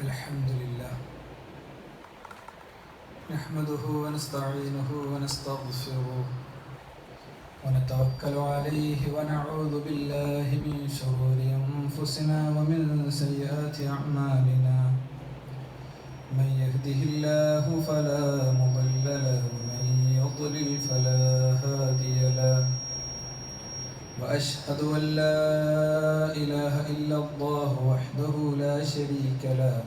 الحمد لله نحمده ونستعينه ونستغفره ونتوكل عليه ونعوذ بالله من شرور أنفسنا ومن سيئات أعمالنا من يهده الله فلا مضل له ومن يضلل فلا هادي له وأشهد أن لا إله إلا الله وحده لا شريك له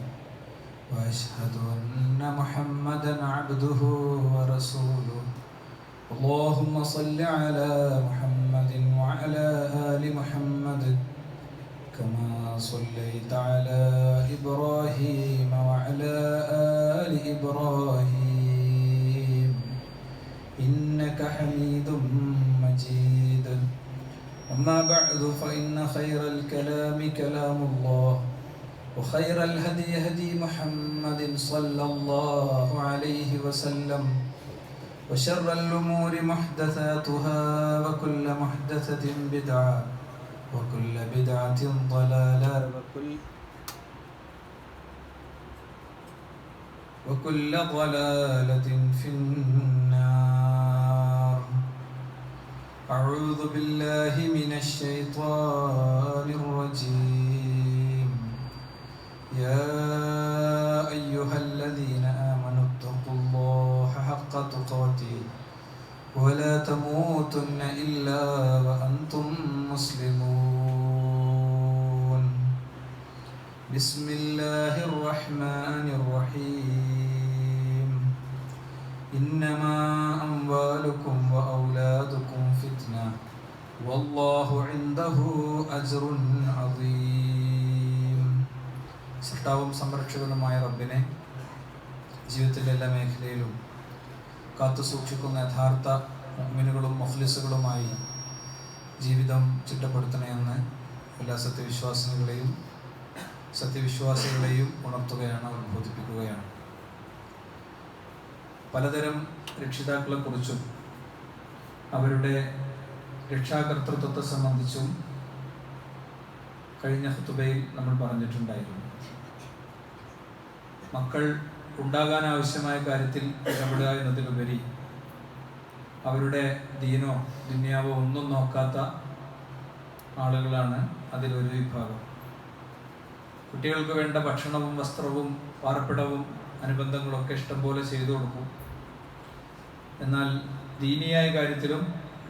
وأشهد أن محمدا عبده ورسوله اللهم صل على محمد وعلى آل محمد كما صليت على إبراهيم وعلى آل إبراهيم إنك حميد مجيد أما بعد فإن خير الكلام كلام الله وخير الهدي هدي محمد صلى الله عليه وسلم وشر الأمور محدثاتها وكل محدثة بدعة وكل بدعة ضلالة وكل ضلالة في النار. أعوذ بالله من الشيطان الرجيم. يا أيها الذين آمنوا اتقوا الله حق تقاته ولا تموتن إلا وأنتم مسلمون. بسم الله الرحمن الرحيم. إنما أموالكم وأولادكم فتنة والله عنده أجر عظيم. സൃഷ്ടാവും സംരക്ഷകനുമായ റബ്ബിനെ ജീവിതത്തിൻ്റെ എല്ലാ മേഖലയിലും കാത്തു സൂക്ഷിക്കുന്ന യഥാർത്ഥ മുഅ്മിനുകളും മുഖ്ലിസുകളുമായി ജീവിതം ചിട്ടപ്പെടുത്തണമെന്ന് എല്ലാ സത്യവിശ്വാസികളെയും ഉണർത്തുകയാണ്, അവർ ബോധിപ്പിക്കുകയാണ്. പലതരം രക്ഷിതാക്കളെക്കുറിച്ചും അവരുടെ രക്ഷാകർതൃത്വത്തെ സംബന്ധിച്ചും കഴിഞ്ഞ ഖുതുബയിൽ നമ്മൾ പറഞ്ഞിട്ടുണ്ടായിരുന്നു. മക്കൾ ഉണ്ടാകാൻ ആവശ്യമായ കാര്യത്തിൽ ഇടപെടുക എന്നതിലുപരി അവരുടെ ദീനോ ദുനിയാവോ ഒന്നും നോക്കാത്ത ആളുകളാണ് അതിലൊരു വിഭാഗം. കുട്ടികൾക്ക് വേണ്ട ഭക്ഷണവും വസ്ത്രവും പാർപ്പിടവും അനുബന്ധങ്ങളൊക്കെ ഇഷ്ടംപോലെ ചെയ്തു കൊടുക്കും. എന്നാൽ ദീനിയായ കാര്യത്തിലും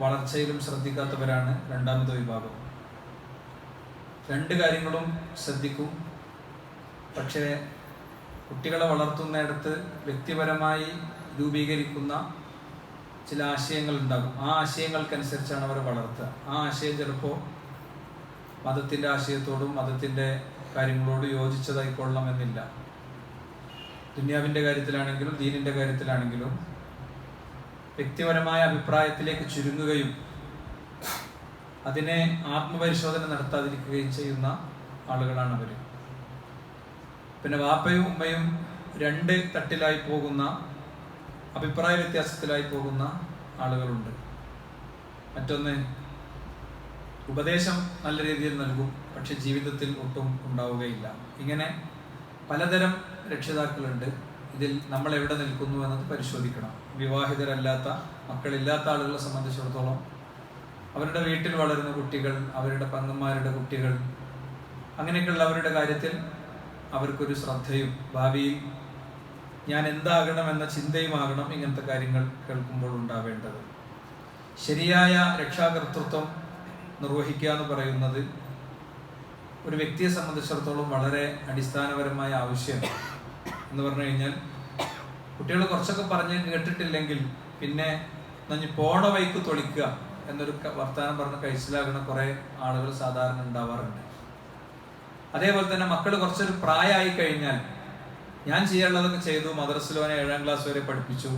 വളർച്ചയിലും ശ്രദ്ധിക്കാത്തവരാണ് രണ്ടാമത്തെ വിഭാഗം. രണ്ട് കാര്യങ്ങളും ശ്രദ്ധിക്കും, പക്ഷേ കുട്ടികളെ വളർത്തുന്നിടത്ത് വ്യക്തിപരമായി രൂപീകരിക്കുന്ന ചില ആശയങ്ങൾ ഉണ്ടാകും. ആ ആശയങ്ങൾക്കനുസരിച്ചാണ് അവരെ വളർത്തുക. ആ ആശയം ചിലപ്പോൾ മതത്തിൻ്റെ ആശയത്തോടും മതത്തിൻ്റെ കാര്യങ്ങളോട് യോജിച്ചതായിക്കൊള്ളണമെന്നില്ല. ദുനിയാവിൻ്റെ കാര്യത്തിലാണെങ്കിലും ദീനിൻ്റെ കാര്യത്തിലാണെങ്കിലും വ്യക്തിപരമായ അഭിപ്രായത്തിലേക്ക് ചുരുങ്ങുകയും അതിനെ ആത്മപരിശോധന നടത്താതിരിക്കുകയും ചെയ്യുന്ന ആളുകളാണ് അവർ. പിന്നെ വാപ്പയും ഉമ്മയും രണ്ട് തട്ടിലായി പോകുന്ന, അഭിപ്രായ വ്യത്യാസത്തിലായി പോകുന്ന ആളുകളുണ്ട്. മറ്റൊന്ന് ഉപദേശം നല്ല രീതിയിൽ നൽകും, പക്ഷെ ജീവിതത്തിൽ ഒട്ടും ഉണ്ടാവുകയില്ല. ഇങ്ങനെ പലതരം രക്ഷിതാക്കളുണ്ട്. ഇതിൽ നമ്മൾ എവിടെ നിൽക്കുന്നു എന്നത് പരിശോധിക്കണം. വിവാഹിതരല്ലാത്ത, മക്കളില്ലാത്ത ആളുകളെ സംബന്ധിച്ചിടത്തോളം അവരുടെ വീട്ടിൽ വളരുന്ന കുട്ടികൾ, അവരുടെ പെങ്ങന്മാരുടെ കുട്ടികൾ, അങ്ങനെയൊക്കെയുള്ളവരുടെ കാര്യത്തിൽ അവർക്കൊരു ശ്രദ്ധയും ഭാവിയിൽ ഞാൻ എന്താകണമെന്ന ചിന്തയുമാകണം ഇങ്ങനത്തെ കാര്യങ്ങൾ കേൾക്കുമ്പോൾ ഉണ്ടാവേണ്ടത്. ശരിയായ രക്ഷാകർതൃത്വം നിർവഹിക്കുക എന്ന് പറയുന്നത് ഒരു വ്യക്തിയെ സംബന്ധിച്ചിടത്തോളം വളരെ അടിസ്ഥാനപരമായ ആവശ്യം എന്ന് പറഞ്ഞു കഴിഞ്ഞാൽ, കുട്ടികൾ കുറച്ചൊക്കെ പറഞ്ഞ് കേട്ടിട്ടില്ലെങ്കിൽ പിന്നെ നഞ്ഞ് പോണ വൈക്ക് തൊളിക്കുക എന്നൊരു വർത്തമാനം പറഞ്ഞ് കഴിച്ചിലാകുന്ന കുറേ ആളുകൾ സാധാരണ ഉണ്ടാവാറുണ്ട്. അതേപോലെ തന്നെ മക്കൾ കുറച്ചൊരു പ്രായമായി കഴിഞ്ഞാൽ ഞാൻ ചെയ്യാനുള്ളതൊക്കെ ചെയ്തു, മദ്രസയിൽ ഓനെ 7ാം ക്ലാസ് വരെ പഠിപ്പിച്ചു,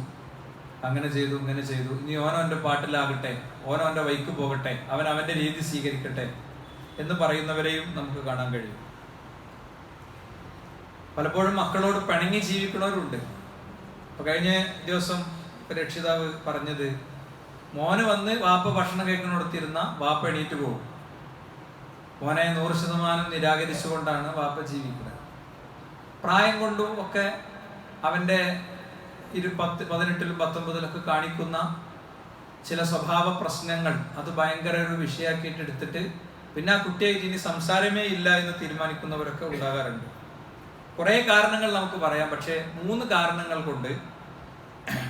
അങ്ങനെ ചെയ്തു ഇങ്ങനെ ചെയ്തു, ഇനി ഓനോൻ്റെ പാട്ടിലാകട്ടെ, ഓനോൻ്റെ വൈക്ക് പോകട്ടെ, അവൻ അവൻ്റെ രീതി സ്വീകരിക്കട്ടെ എന്ന് പറയുന്നവരെയും നമുക്ക് കാണാൻ കഴിയും. പലപ്പോഴും മക്കളോട് പിണങ്ങി ജീവിക്കുന്നവരുണ്ട്. അപ്പൊ കഴിഞ്ഞ ദിവസം രക്ഷിതാവ് പറഞ്ഞത്, മോന് വന്ന് വാപ്പ ഭക്ഷണം കഴിക്കണോടത്തിരുന്ന വാപ്പ എണീറ്റ് പോകും, മോനെ 100% നിരാകരിച്ചുകൊണ്ടാണ് വാപ്പ ജീവിക്കുന്നത്. പ്രായം കൊണ്ടും ഒക്കെ അവൻ്റെ 18-ലും 19-ലൊക്കെ കാണിക്കുന്ന ചില സ്വഭാവ പ്രശ്നങ്ങൾ അത് ഭയങ്കര ഒരു വിഷയമാക്കിയിട്ട് എടുത്തിട്ട് പിന്നെ ആ കുട്ടിയായിട്ട് ഇനി സംസാരമേ ഇല്ല എന്ന് തീരുമാനിക്കുന്നവരൊക്കെ ഉണ്ടാകാറുണ്ട്. കുറേ കാരണങ്ങൾ നമുക്ക് പറയാം. പക്ഷേ 3 കാരണങ്ങൾ കൊണ്ട്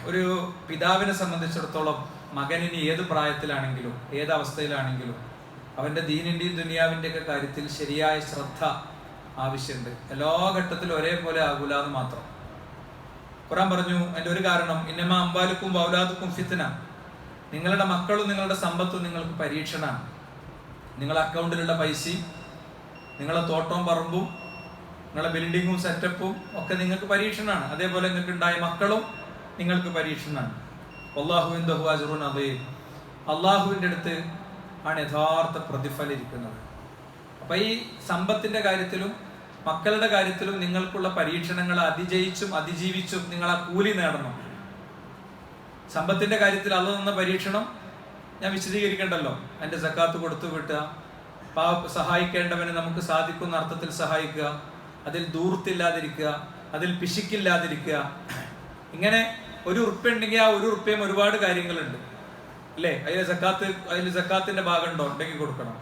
ഒരു പിതാവിനെ സംബന്ധിച്ചിടത്തോളം മകനിനി ഏത് പ്രായത്തിലാണെങ്കിലും ഏത് അവസ്ഥയിലാണെങ്കിലും അവൻ്റെ ദീനിൻ്റെയും ദുനിയാവിൻ്റെയൊക്കെ കാര്യത്തിൽ ശരിയായ ശ്രദ്ധ ആവശ്യമുണ്ട്. എല്ലാ ഘട്ടത്തിലും ഒരേപോലെ ആകൂല എന്ന് മാത്രം. ഖുർആൻ പറഞ്ഞു അതിൻ്റെ ഒരു കാരണം ഇന്നമാ അംവാലുക്കും വൗലാദുക്കും ഫിത്ന, നിങ്ങളുടെ മക്കളും നിങ്ങളുടെ സമ്പത്തും നിങ്ങൾക്ക് പരീക്ഷണമാണ്. നിങ്ങളുടെ അക്കൗണ്ടിലുള്ള പൈസയും നിങ്ങളുടെ തോട്ടവും പറമ്പും നിങ്ങളുടെ ബിൽഡിങ്ങും സെറ്റപ്പും ഒക്കെ നിങ്ങൾക്ക് പരീക്ഷണമാണ്. അതേപോലെ നിങ്ങൾക്ക് ഉണ്ടായ മക്കളും നിങ്ങൾക്ക് പരീക്ഷണമാണ്. വല്ലാഹു ഇൻദഹു അജ്റുൻ അദീം, അള്ളാഹുവിൻ്റെ അടുത്ത് ആണ് യഥാർത്ഥ പ്രതിഫലം ഇരിക്കുന്നത്. അപ്പൊ ഈ സമ്പത്തിന്റെ കാര്യത്തിലും മക്കളുടെ കാര്യത്തിലും നിങ്ങൾക്കുള്ള പരീക്ഷണങ്ങൾ അതിജയിച്ചും അതിജീവിച്ചും നിങ്ങൾ ആ കൂലി നേടണം. സമ്പത്തിന്റെ കാര്യത്തിൽ അള്ളാഹു തന്ന പരീക്ഷണം ഞാൻ വിശദീകരിക്കണ്ടല്ലോ. അതിന്റെ സക്കാത്ത് കൊടുത്തു വിട്ടുക, സഹായിക്കേണ്ടവനെ നമുക്ക് സാധിക്കുന്ന അർത്ഥത്തിൽ സഹായിക്കുക, അതിൽ ദൂർത്തില്ലാതിരിക്കുക, അതിൽ പിശുക്കില്ലാതിരിക്കുക. ഇങ്ങനെ ഒരു ഉറുപ്പ്യ ഉണ്ടെങ്കിൽ ആ ഒരു ഉറുപ്പ്യം ഒരുപാട് കാര്യങ്ങളുണ്ട് അല്ലേ. അതിൽ സക്കാത്തിന്റെ ഭാഗം ഉണ്ടോ? ഉണ്ടെങ്കിൽ കൊടുക്കണം.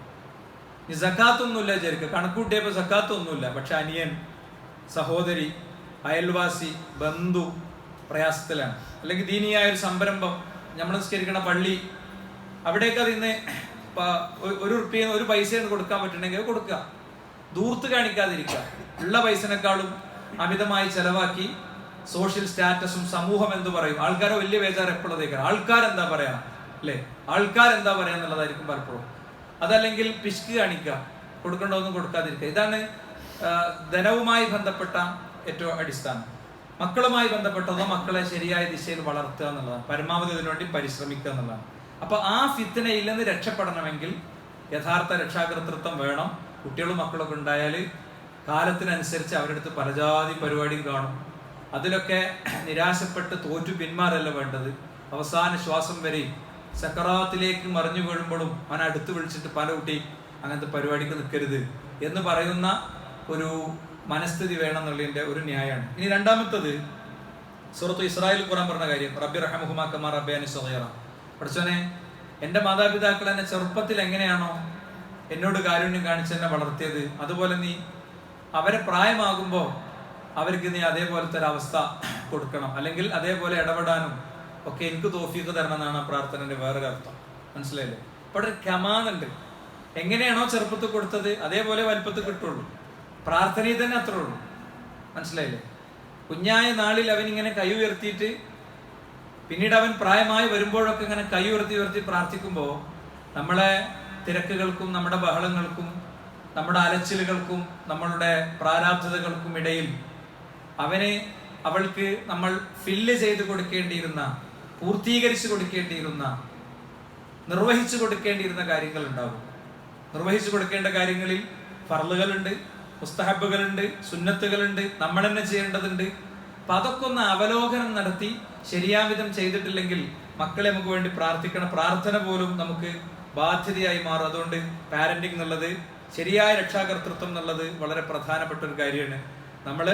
ഈ സക്കാത്തൊന്നുമില്ല വിചാരിക്കുക, കണക്കൂട്ടിയപ്പോൾ സക്കാത്തൊന്നുമില്ല. പക്ഷെ അനിയൻ, സഹോദരി, അയൽവാസി, ബന്ധു പ്രയാസത്തിലാണ്, അല്ലെങ്കിൽ ദീനിയായ ഒരു സംരംഭം, നമ്മൾ നിസ്കരിക്കണ പള്ളി, അവിടേക്ക് അതിന്ന് ഒരു ഉറുപ്പ്യ ഒരു പൈസയാണ് കൊടുക്കാൻ പറ്റുന്നെങ്കിൽ കൊടുക്കുക. ദൂർത്ത് കാണിക്കാതിരിക്കുക. ഉള്ള പൈസനേക്കാളും അമിതമായി ചെലവാക്കി സോഷ്യൽ സ്റ്റാറ്റസും സമൂഹം എന്ത് പറയും, ആൾക്കാരെ വലിയ ബേജാർ എപ്പോഴത്തേക്കാണ്. ആൾക്കാരെന്താ പറയാ അല്ലേ, ആൾക്കാരെന്താ പറയാ എന്നുള്ളതായിരിക്കും പലപ്പോഴും. അതല്ലെങ്കിൽ പിശുക്ക് കാണിക്കുക, കൊടുക്കേണ്ടതൊന്നും കൊടുക്കാതിരിക്കുക. ഇതാണ് ധനവുമായി ബന്ധപ്പെട്ട ഏറ്റവും അടിസ്ഥാനം. മക്കളുമായി ബന്ധപ്പെട്ടതോ മക്കളെ ശരിയായ ദിശയിൽ വളർത്തുക എന്നുള്ളതാണ്, പരമാവധി അതിനുവേണ്ടി പരിശ്രമിക്കുക എന്നുള്ളതാണ്. അപ്പൊ ആ ഫിത്നയിൽ നിന്ന് രക്ഷപ്പെടണമെങ്കിൽ യഥാർത്ഥ രക്ഷാകർതൃത്വം വേണം. കുട്ടികളും മക്കളൊക്കെ ഉണ്ടായാൽ കാലത്തിനനുസരിച്ച് അവരുടെ അടുത്ത് പലജാതി പരിപാടിയും കാണും. അതിലൊക്കെ നിരാശപ്പെട്ട് തോറ്റു പിന്മാറല്ല വേണ്ടത്. അവസാന ശ്വാസം വരെയും സക്കറാത്തിലേക്ക് മറിഞ്ഞു വീഴുമ്പോഴും അവൻ അടുത്ത് വിളിച്ചിട്ട് പല കുട്ടി അങ്ങനത്തെ പരിപാടിക്ക് നിൽക്കരുത് എന്ന് പറയുന്ന ഒരു മനസ്ഥിതി വേണം എന്നുള്ളതിൻ്റെ ഒരു ന്യായമാണ്. ഇനി രണ്ടാമത്തത് സൂറത്തു ഇസ്രായേൽ ഖുർആൻ പറഞ്ഞ കാര്യം, റബ്ബി റഹ്മഹുമാ കമാ റബ്ബയാനി സഗീറ. പഠിച്ചോനെ, എൻ്റെ മാതാപിതാക്കൾ എന്നെ ചെറുപ്പത്തിൽ എങ്ങനെയാണോ എന്നോട് കാരുണ്യം കാണിച്ച് എന്നെ വളർത്തിയത്, അതുപോലെ നീ അവരെ പ്രായമാകുമ്പോൾ അവർക്ക് നീ അതേപോലത്തെ ഒരു അവസ്ഥ കൊടുക്കണം, അല്ലെങ്കിൽ അതേപോലെ ഇടപെടാനും ഒക്കെ എനിക്ക് തൗഫീഖ് തരണം എന്നാണ് ആ പ്രാർത്ഥനയുടെ വേറൊരു അർത്ഥം. മനസ്സിലായില്ലേ? അപ്പോൾ ഒരു കമാനുണ്ട്. എങ്ങനെയാണോ ചെറുപ്പത്തിൽ കൊടുത്തത് അതേപോലെ വലുപ്പത്തിൽ കിട്ടുള്ളൂ. പ്രാർത്ഥനയിൽ തന്നെ അത്രേ ഉള്ളൂ. മനസ്സിലായില്ലേ? കുഞ്ഞായ നാളിൽ അവൻ ഇങ്ങനെ കൈ ഉയർത്തിയിട്ട് പിന്നീട് അവൻ പ്രായമായി വരുമ്പോഴൊക്കെ ഇങ്ങനെ കൈ ഉയർത്തി പ്രാർത്ഥിക്കുമ്പോൾ നമ്മളെ തിരക്കുകൾക്കും നമ്മുടെ ബഹളങ്ങൾക്കും നമ്മുടെ അലച്ചിലുകൾക്കും നമ്മളുടെ പ്രാരാബ്ധതകൾക്കും ഇടയിൽ അവൾക്ക് നമ്മൾ ഫില്ല് ചെയ്ത് കൊടുക്കേണ്ടിയിരുന്ന, പൂർത്തീകരിച്ചു കൊടുക്കേണ്ടിയിരുന്ന, നിർവഹിച്ചു കൊടുക്കേണ്ടിയിരുന്ന കാര്യങ്ങൾ ഉണ്ടാകും. നിർവഹിച്ചു കൊടുക്കേണ്ട കാര്യങ്ങളിൽ ഫർളുകളുണ്ട്, മുസ്തഹബുകളുണ്ട്, സുന്നത്തുകളുണ്ട്, നമ്മൾ തന്നെ ചെയ്യേണ്ടതുണ്ട്. അപ്പൊ അതൊക്കെ ഒന്ന് അവലോകനം നടത്തി ശരിയാവിധം ചെയ്തിട്ടില്ലെങ്കിൽ മക്കളെ നമുക്ക് വേണ്ടി പ്രാർത്ഥിക്കണം. പ്രാർത്ഥന പോലും നമുക്ക് ബാധ്യതയായി മാറും. അതുകൊണ്ട് പാരന്റിങ് എന്നുള്ളത്, ശരിയായ രക്ഷാകർതൃത്വം എന്നുള്ളത് വളരെ പ്രധാനപ്പെട്ട ഒരു കാര്യമാണ്. നമ്മൾ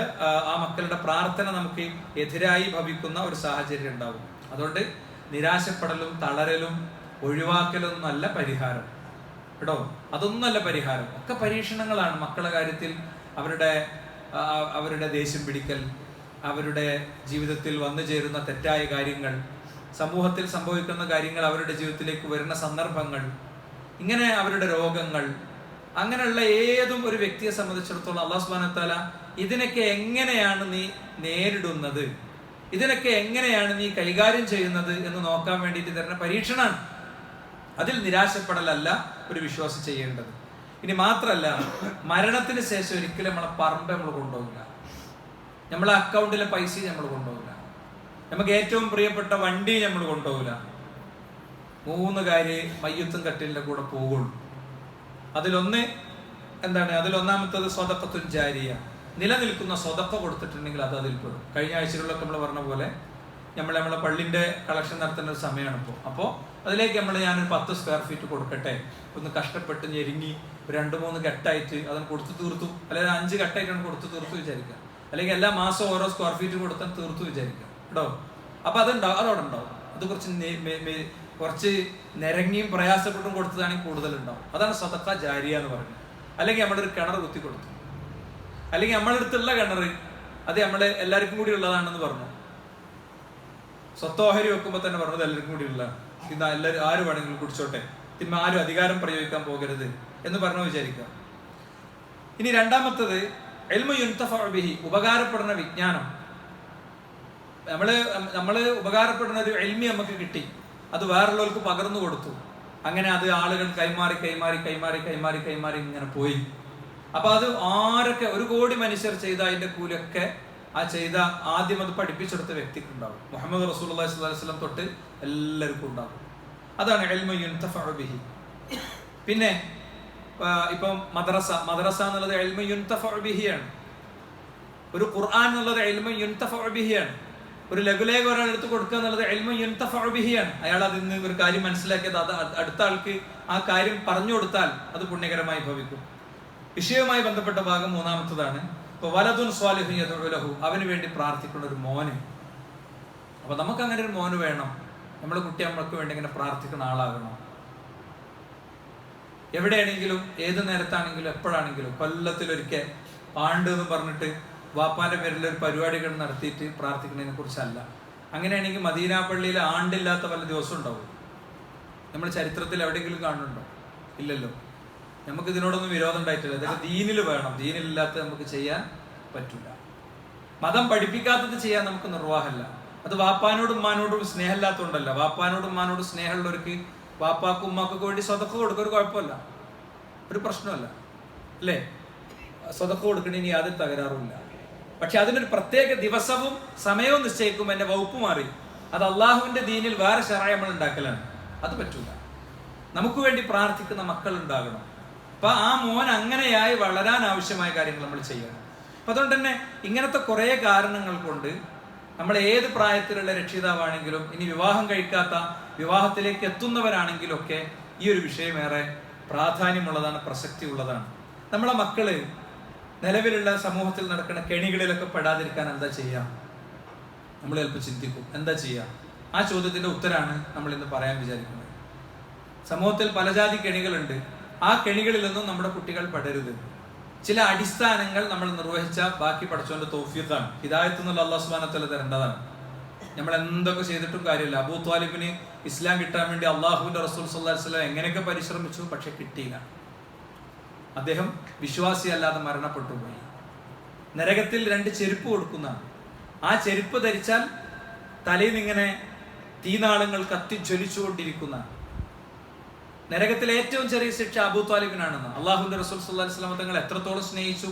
ആ മക്കളുടെ പ്രാർത്ഥന നമുക്ക് എതിരായി ഭവിക്കുന്ന ഒരു സാഹചര്യം ഉണ്ടാകും. അതുകൊണ്ട് നിരാശപ്പെടലും തളരലും ഒഴിവാക്കലും നല്ല പരിഹാരം കേട്ടോ. അതൊന്നല്ല പരിഹാരം, ഒക്കെ പരീക്ഷണങ്ങളാണ്. മക്കളുടെ കാര്യത്തിൽ അവരുടെ ദേഷ്യം പിടിക്കൽ, അവരുടെ ജീവിതത്തിൽ വന്നു ചേരുന്ന തെറ്റായ കാര്യങ്ങൾ, സമൂഹത്തിൽ സംഭവിക്കുന്ന കാര്യങ്ങൾ, അവരുടെ ജീവിതത്തിലേക്ക് വരുന്ന സന്ദർഭങ്ങൾ, ഇങ്ങനെ അവരുടെ രോഗങ്ങൾ, അങ്ങനെയുള്ള ഏതും ഒരു വ്യക്തിയെ സംബന്ധിച്ചിടത്തോളം അല്ലാഹു സുബ്ഹാനഹു വ തആല ഇതിനൊക്കെ എങ്ങനെയാണ് നീ നേരിടുന്നത്, ഇതിനൊക്കെ എങ്ങനെയാണ് നീ കൈകാര്യം ചെയ്യുന്നത് എന്ന് നോക്കാൻ വേണ്ടിയിട്ട് തരുന്ന പരീക്ഷണമാണ്. അതിൽ നിരാശപ്പെടലല്ല ഒരു വിശ്വാസി ചെയ്യേണ്ടത്. ഇനി മാത്രല്ല, മരണത്തിന് ശേഷം ഒരിക്കലും നമ്മളെ പറമ്പ് നമ്മൾ കൊണ്ടുപോകില്ല, നമ്മളെ അക്കൗണ്ടിലെ പൈസ നമ്മൾ കൊണ്ടുപോകില്ല, നമുക്ക് ഏറ്റവും പ്രിയപ്പെട്ട വണ്ടി നമ്മൾ കൊണ്ടുപോകില്ല. 3 കാര്യം മയ്യത്തും കട്ടിലിന്റെ കൂടെ പോകുള്ളൂ. അതിലൊന്ന് എന്താണ്? അതിലൊന്നാമത്തത് സ്വതക്കത്തുൻ ജാരിയ, നിലനിൽക്കുന്ന സ്വതക്ക കൊടുത്തിട്ടുണ്ടെങ്കിൽ അത് അതിൽ പെടും. കഴിഞ്ഞ ആഴ്ചകളിലൊക്കെ നമ്മൾ പറഞ്ഞ പോലെ നമ്മളെ പള്ളിന്റെ കളക്ഷൻ നടത്തുന്ന ഒരു സമയമാണ് ഇപ്പോൾ. അപ്പോൾ അതിലേക്ക് ഞാനൊരു 10 സ്ക്വയർ ഫീറ്റ് കൊടുക്കട്ടെ, ഒന്ന് കഷ്ടപ്പെട്ട് ഞെരുങ്ങി 2-3 ഘട്ടമായിട്ട് അതിന് കൊടുത്തു തീർത്തു, അല്ലെങ്കിൽ 5 ഘട്ടമായിട്ടാണ് കൊടുത്തു തീർത്തു വിചാരിക്കുക. അല്ലെങ്കിൽ എല്ലാ മാസവും ഓരോ സ്ക്വയർ ഫീറ്റ് കൊടുത്താൽ തീർത്തു വിചാരിക്കുക കേട്ടോ. അപ്പൊ അതുണ്ടാവും, അതവിടെ ഉണ്ടാവും. അത് കുറച്ച് നിരങ്ങിയും പ്രയാസപ്പെട്ടും കൊടുത്തതാണെങ്കിൽ കൂടുതലുണ്ടാവും. അതാണ് സദഖ ജാരിയ എന്ന് പറയുന്നത്. അല്ലെങ്കിൽ നമ്മളൊരു കിണർ കുത്തി കൊടുത്തു, അല്ലെങ്കിൽ നമ്മളടുത്തുള്ള കിണർ അത് നമ്മളെ എല്ലാവർക്കും കൂടി ഉള്ളതാണെന്ന് പറഞ്ഞു, സ്വത്തോഹരി വെക്കുമ്പോൾ തന്നെ പറഞ്ഞത് എല്ലാവർക്കും കൂടി ഉള്ളതാണ്, ഇന്ന് എല്ലാവരും ആര് വേണമെങ്കിലും കുടിച്ചോട്ടെ, തിന്മ ആരും അധികാരം പ്രയോഗിക്കാൻ പോകരുത് എന്ന് പറഞ്ഞു വിചാരിക്കുക. ഇനി രണ്ടാമത്തത് ഇൽമു യുൻതഫഉ ബിഹി, ഉപകാരപ്പെടുന്ന വിജ്ഞാനം. നമ്മള് ഉപകാരപ്പെടുന്ന ഒരു ഇൽമി നമുക്ക് കിട്ടി, അത് വേറുള്ളവർക്ക് പകർന്നു കൊടുത്തു. അങ്ങനെ അത് ആളുകൾ കൈമാറി കൈമാറി കൈമാറി കൈമാറി കൈമാറി ഇങ്ങനെ പോയി. അപ്പൊ അത് ആരൊക്കെ 1 കോടി മനുഷ്യർ ചെയ്ത അതിന്റെ കൂലൊക്കെ ആ ചെയ്ത ആദ്യം അത് പഠിപ്പിച്ചെടുത്ത വ്യക്തിക്ക് ഉണ്ടാവും. മുഹമ്മദ് റസൂലുള്ളാഹി സ്വല്ലല്ലാഹു അലൈഹി വസല്ലം തൊട്ട് എല്ലാവർക്കും ഉണ്ടാകും. അതാണ് ഇൽമു യുൻതഫഉ ബിഹി. പിന്നെ ഇപ്പം മദ്രസ എന്നുള്ളത് ഇൽമു യുൻതഫഉ ബിഹിയാണ്. ഒരു ഖുർആൻ എന്നുള്ളത് ഇൽമു യുൻതഫഉ ബിഹിയാണ്. ഒരു ലഘുലേഖ ഒരാളെടുത്ത് കൊടുക്കുക എന്നുള്ളത് ഇൽമു യുൻതഫഉ ബിഹിയാണ്. അയാൾ അതിൽ നിന്ന് ഒരു കാര്യം മനസ്സിലാക്കിയത് അത് അടുത്ത ആൾക്ക് ആ കാര്യം പറഞ്ഞു കൊടുത്താൽ അത് പുണ്യകരമായി ഭവിക്കും. വിഷയവുമായി ബന്ധപ്പെട്ട ഭാഗം മൂന്നാമത്തതാണ്. ഇപ്പൊ വലദുൻ സ്വാലിഹുൻ യദ്ഉ ലഹു, അവന് വേണ്ടി പ്രാർത്ഥിക്കുന്ന ഒരു മോന്. അപ്പൊ നമുക്ക് അങ്ങനെ ഒരു മോന് വേണം. നമ്മുടെ കുട്ടി നമ്മൾക്ക് വേണ്ടി ഇങ്ങനെ പ്രാർത്ഥിക്കുന്ന ആളാകണം. എവിടെയാണെങ്കിലും ഏത് നേരത്താണെങ്കിലും എപ്പോഴാണെങ്കിലും കൊല്ലത്തിലൊരിക്കൽ ആണ്ട് എന്ന് പറഞ്ഞിട്ട് വാപ്പാന്റെ പേരിൽ ഒരു പരിപാടികൾ നടത്തിയിട്ട് പ്രാർത്ഥിക്കുന്നതിനെ കുറിച്ചല്ല. അങ്ങനെയാണെങ്കിൽ മദീന പള്ളിയിൽ ആണ്ടില്ലാത്ത പല ദിവസം ഉണ്ടാവും. നമ്മൾ ചരിത്രത്തിൽ എവിടെയെങ്കിലും കാണുന്നുണ്ടോ? ഇല്ലല്ലോ. നമുക്ക് ഇതിനോടൊന്നും വിരോധം ഉണ്ടായിട്ടില്ല. ഇതൊക്കെ ദീനിൽ വേണം. ദീനിലില്ലാത്ത നമുക്ക് ചെയ്യാൻ പറ്റില്ല. മതം പഠിപ്പിക്കാത്തത് ചെയ്യാൻ നമുക്ക് നിർവാഹമല്ല. അത് വാപ്പാനോടും ഉമ്മാനോടും സ്നേഹമില്ലാത്തതുകൊണ്ടല്ല. വാപ്പാനോടും ഉമ്മാനോടും സ്നേഹമുള്ളവർക്ക് വാപ്പാക്കും ഉമ്മാക്കൊക്കെ വേണ്ടി സ്വതക്ക കൊടുക്കുക, ഒരു കുഴപ്പമില്ല, ഒരു പ്രശ്നമല്ല, അല്ലേ? സ്വതക്ക കൊടുക്കണേന് യാതൊരു തകരാറുമില്ല. പക്ഷെ അതിനൊരു പ്രത്യേക ദിവസവും സമയവും നിശ്ചയിക്കുമ്പോൾ എന്റെ വകുപ്പ് മാറി. അത് അള്ളാഹുവിന്റെ ദീനിൽ വേറെ ശറഅ് നമ്മൾ ഉണ്ടാക്കലാണ്. അത് പറ്റൂല. നമുക്ക് വേണ്ടി പ്രാർത്ഥിക്കുന്ന മക്കൾ ഉണ്ടാകണം. അപ്പൊ ആ മോൻ അങ്ങനെയായി വളരാൻ ആവശ്യമായ കാര്യങ്ങൾ നമ്മൾ ചെയ്യണം. അപ്പൊ അതുകൊണ്ട് തന്നെ ഇങ്ങനത്തെ കുറെ കാരണങ്ങൾ കൊണ്ട് നമ്മൾ ഏത് പ്രായത്തിലുള്ള രക്ഷിതാവാണെങ്കിലും, ഇനി വിവാഹം കഴിക്കാത്ത വിവാഹത്തിലേക്ക് എത്തുന്നവരാണെങ്കിലും ഒക്കെ ഈ ഒരു വിഷയം ഏറെ പ്രാധാന്യമുള്ളതാണ്, പ്രസക്തി ഉള്ളതാണ്. നമ്മളെ മക്കള് നിലവിലുള്ള സമൂഹത്തിൽ നടക്കുന്ന കെണികളിലൊക്കെ പെടാതിരിക്കാൻ എന്താ ചെയ്യാം? നമ്മൾ ചിലപ്പോൾ ചിന്തിക്കും, എന്താ ചെയ്യാം? ആ ചോദ്യത്തിന്റെ ഉത്തരാണ് നമ്മൾ ഇന്ന് പറയാൻ വിചാരിക്കുന്നത്. സമൂഹത്തിൽ പലജാതി കെണികളുണ്ട്. ആ കെണികളിലൊന്നും നമ്മുടെ കുട്ടികൾ പെടരുത്. ചില അടിസ്ഥാനങ്ങൾ നമ്മൾ നിർവഹിച്ച ബാക്കി പഠിച്ചോന്റെ തൗഫീഖാണ്. ഹിദായത്ത് എന്നുള്ള അല്ലാഹു സുബ്ഹാനഹു വ തആല തരേണ്ടതാണ്. നമ്മൾ എന്തൊക്കെ ചെയ്തിട്ടും കാര്യമില്ല. അബൂ ത്വാലിബിന് ഇസ്ലാം കിട്ടാൻ വേണ്ടി അള്ളാഹുവിന്റെ റസൂൽ സല്ലല്ലാഹു അലൈഹി വസല്ലം എങ്ങനെയൊക്കെ പരിശ്രമിച്ചു, പക്ഷെ കിട്ടിയില്ല. അദ്ദേഹം വിശ്വാസി അല്ലാതെ മരണപ്പെട്ടു പോയി. നരകത്തിൽ 2 ചെരുപ്പ് കൊടുക്കുന്നതാണ്. ആ ചെരുപ്പ് ധരിച്ചാൽ തലയിൽ നിന്നിങ്ങനെ തീനാളങ്ങൾ കത്തിജ്വലിച്ചുകൊണ്ടിരിക്കുന്ന നരകത്തിലെ ഏറ്റവും ചെറിയ ശിക്ഷ അബൂ ത്വാലിബിനാണെന്ന് അള്ളാഹുവിന്റെ റസൂൽ സല്ലല്ലാഹു അലൈഹി വസല്ലം തങ്ങൾ എത്രത്തോളം സ്നേഹിച്ചു.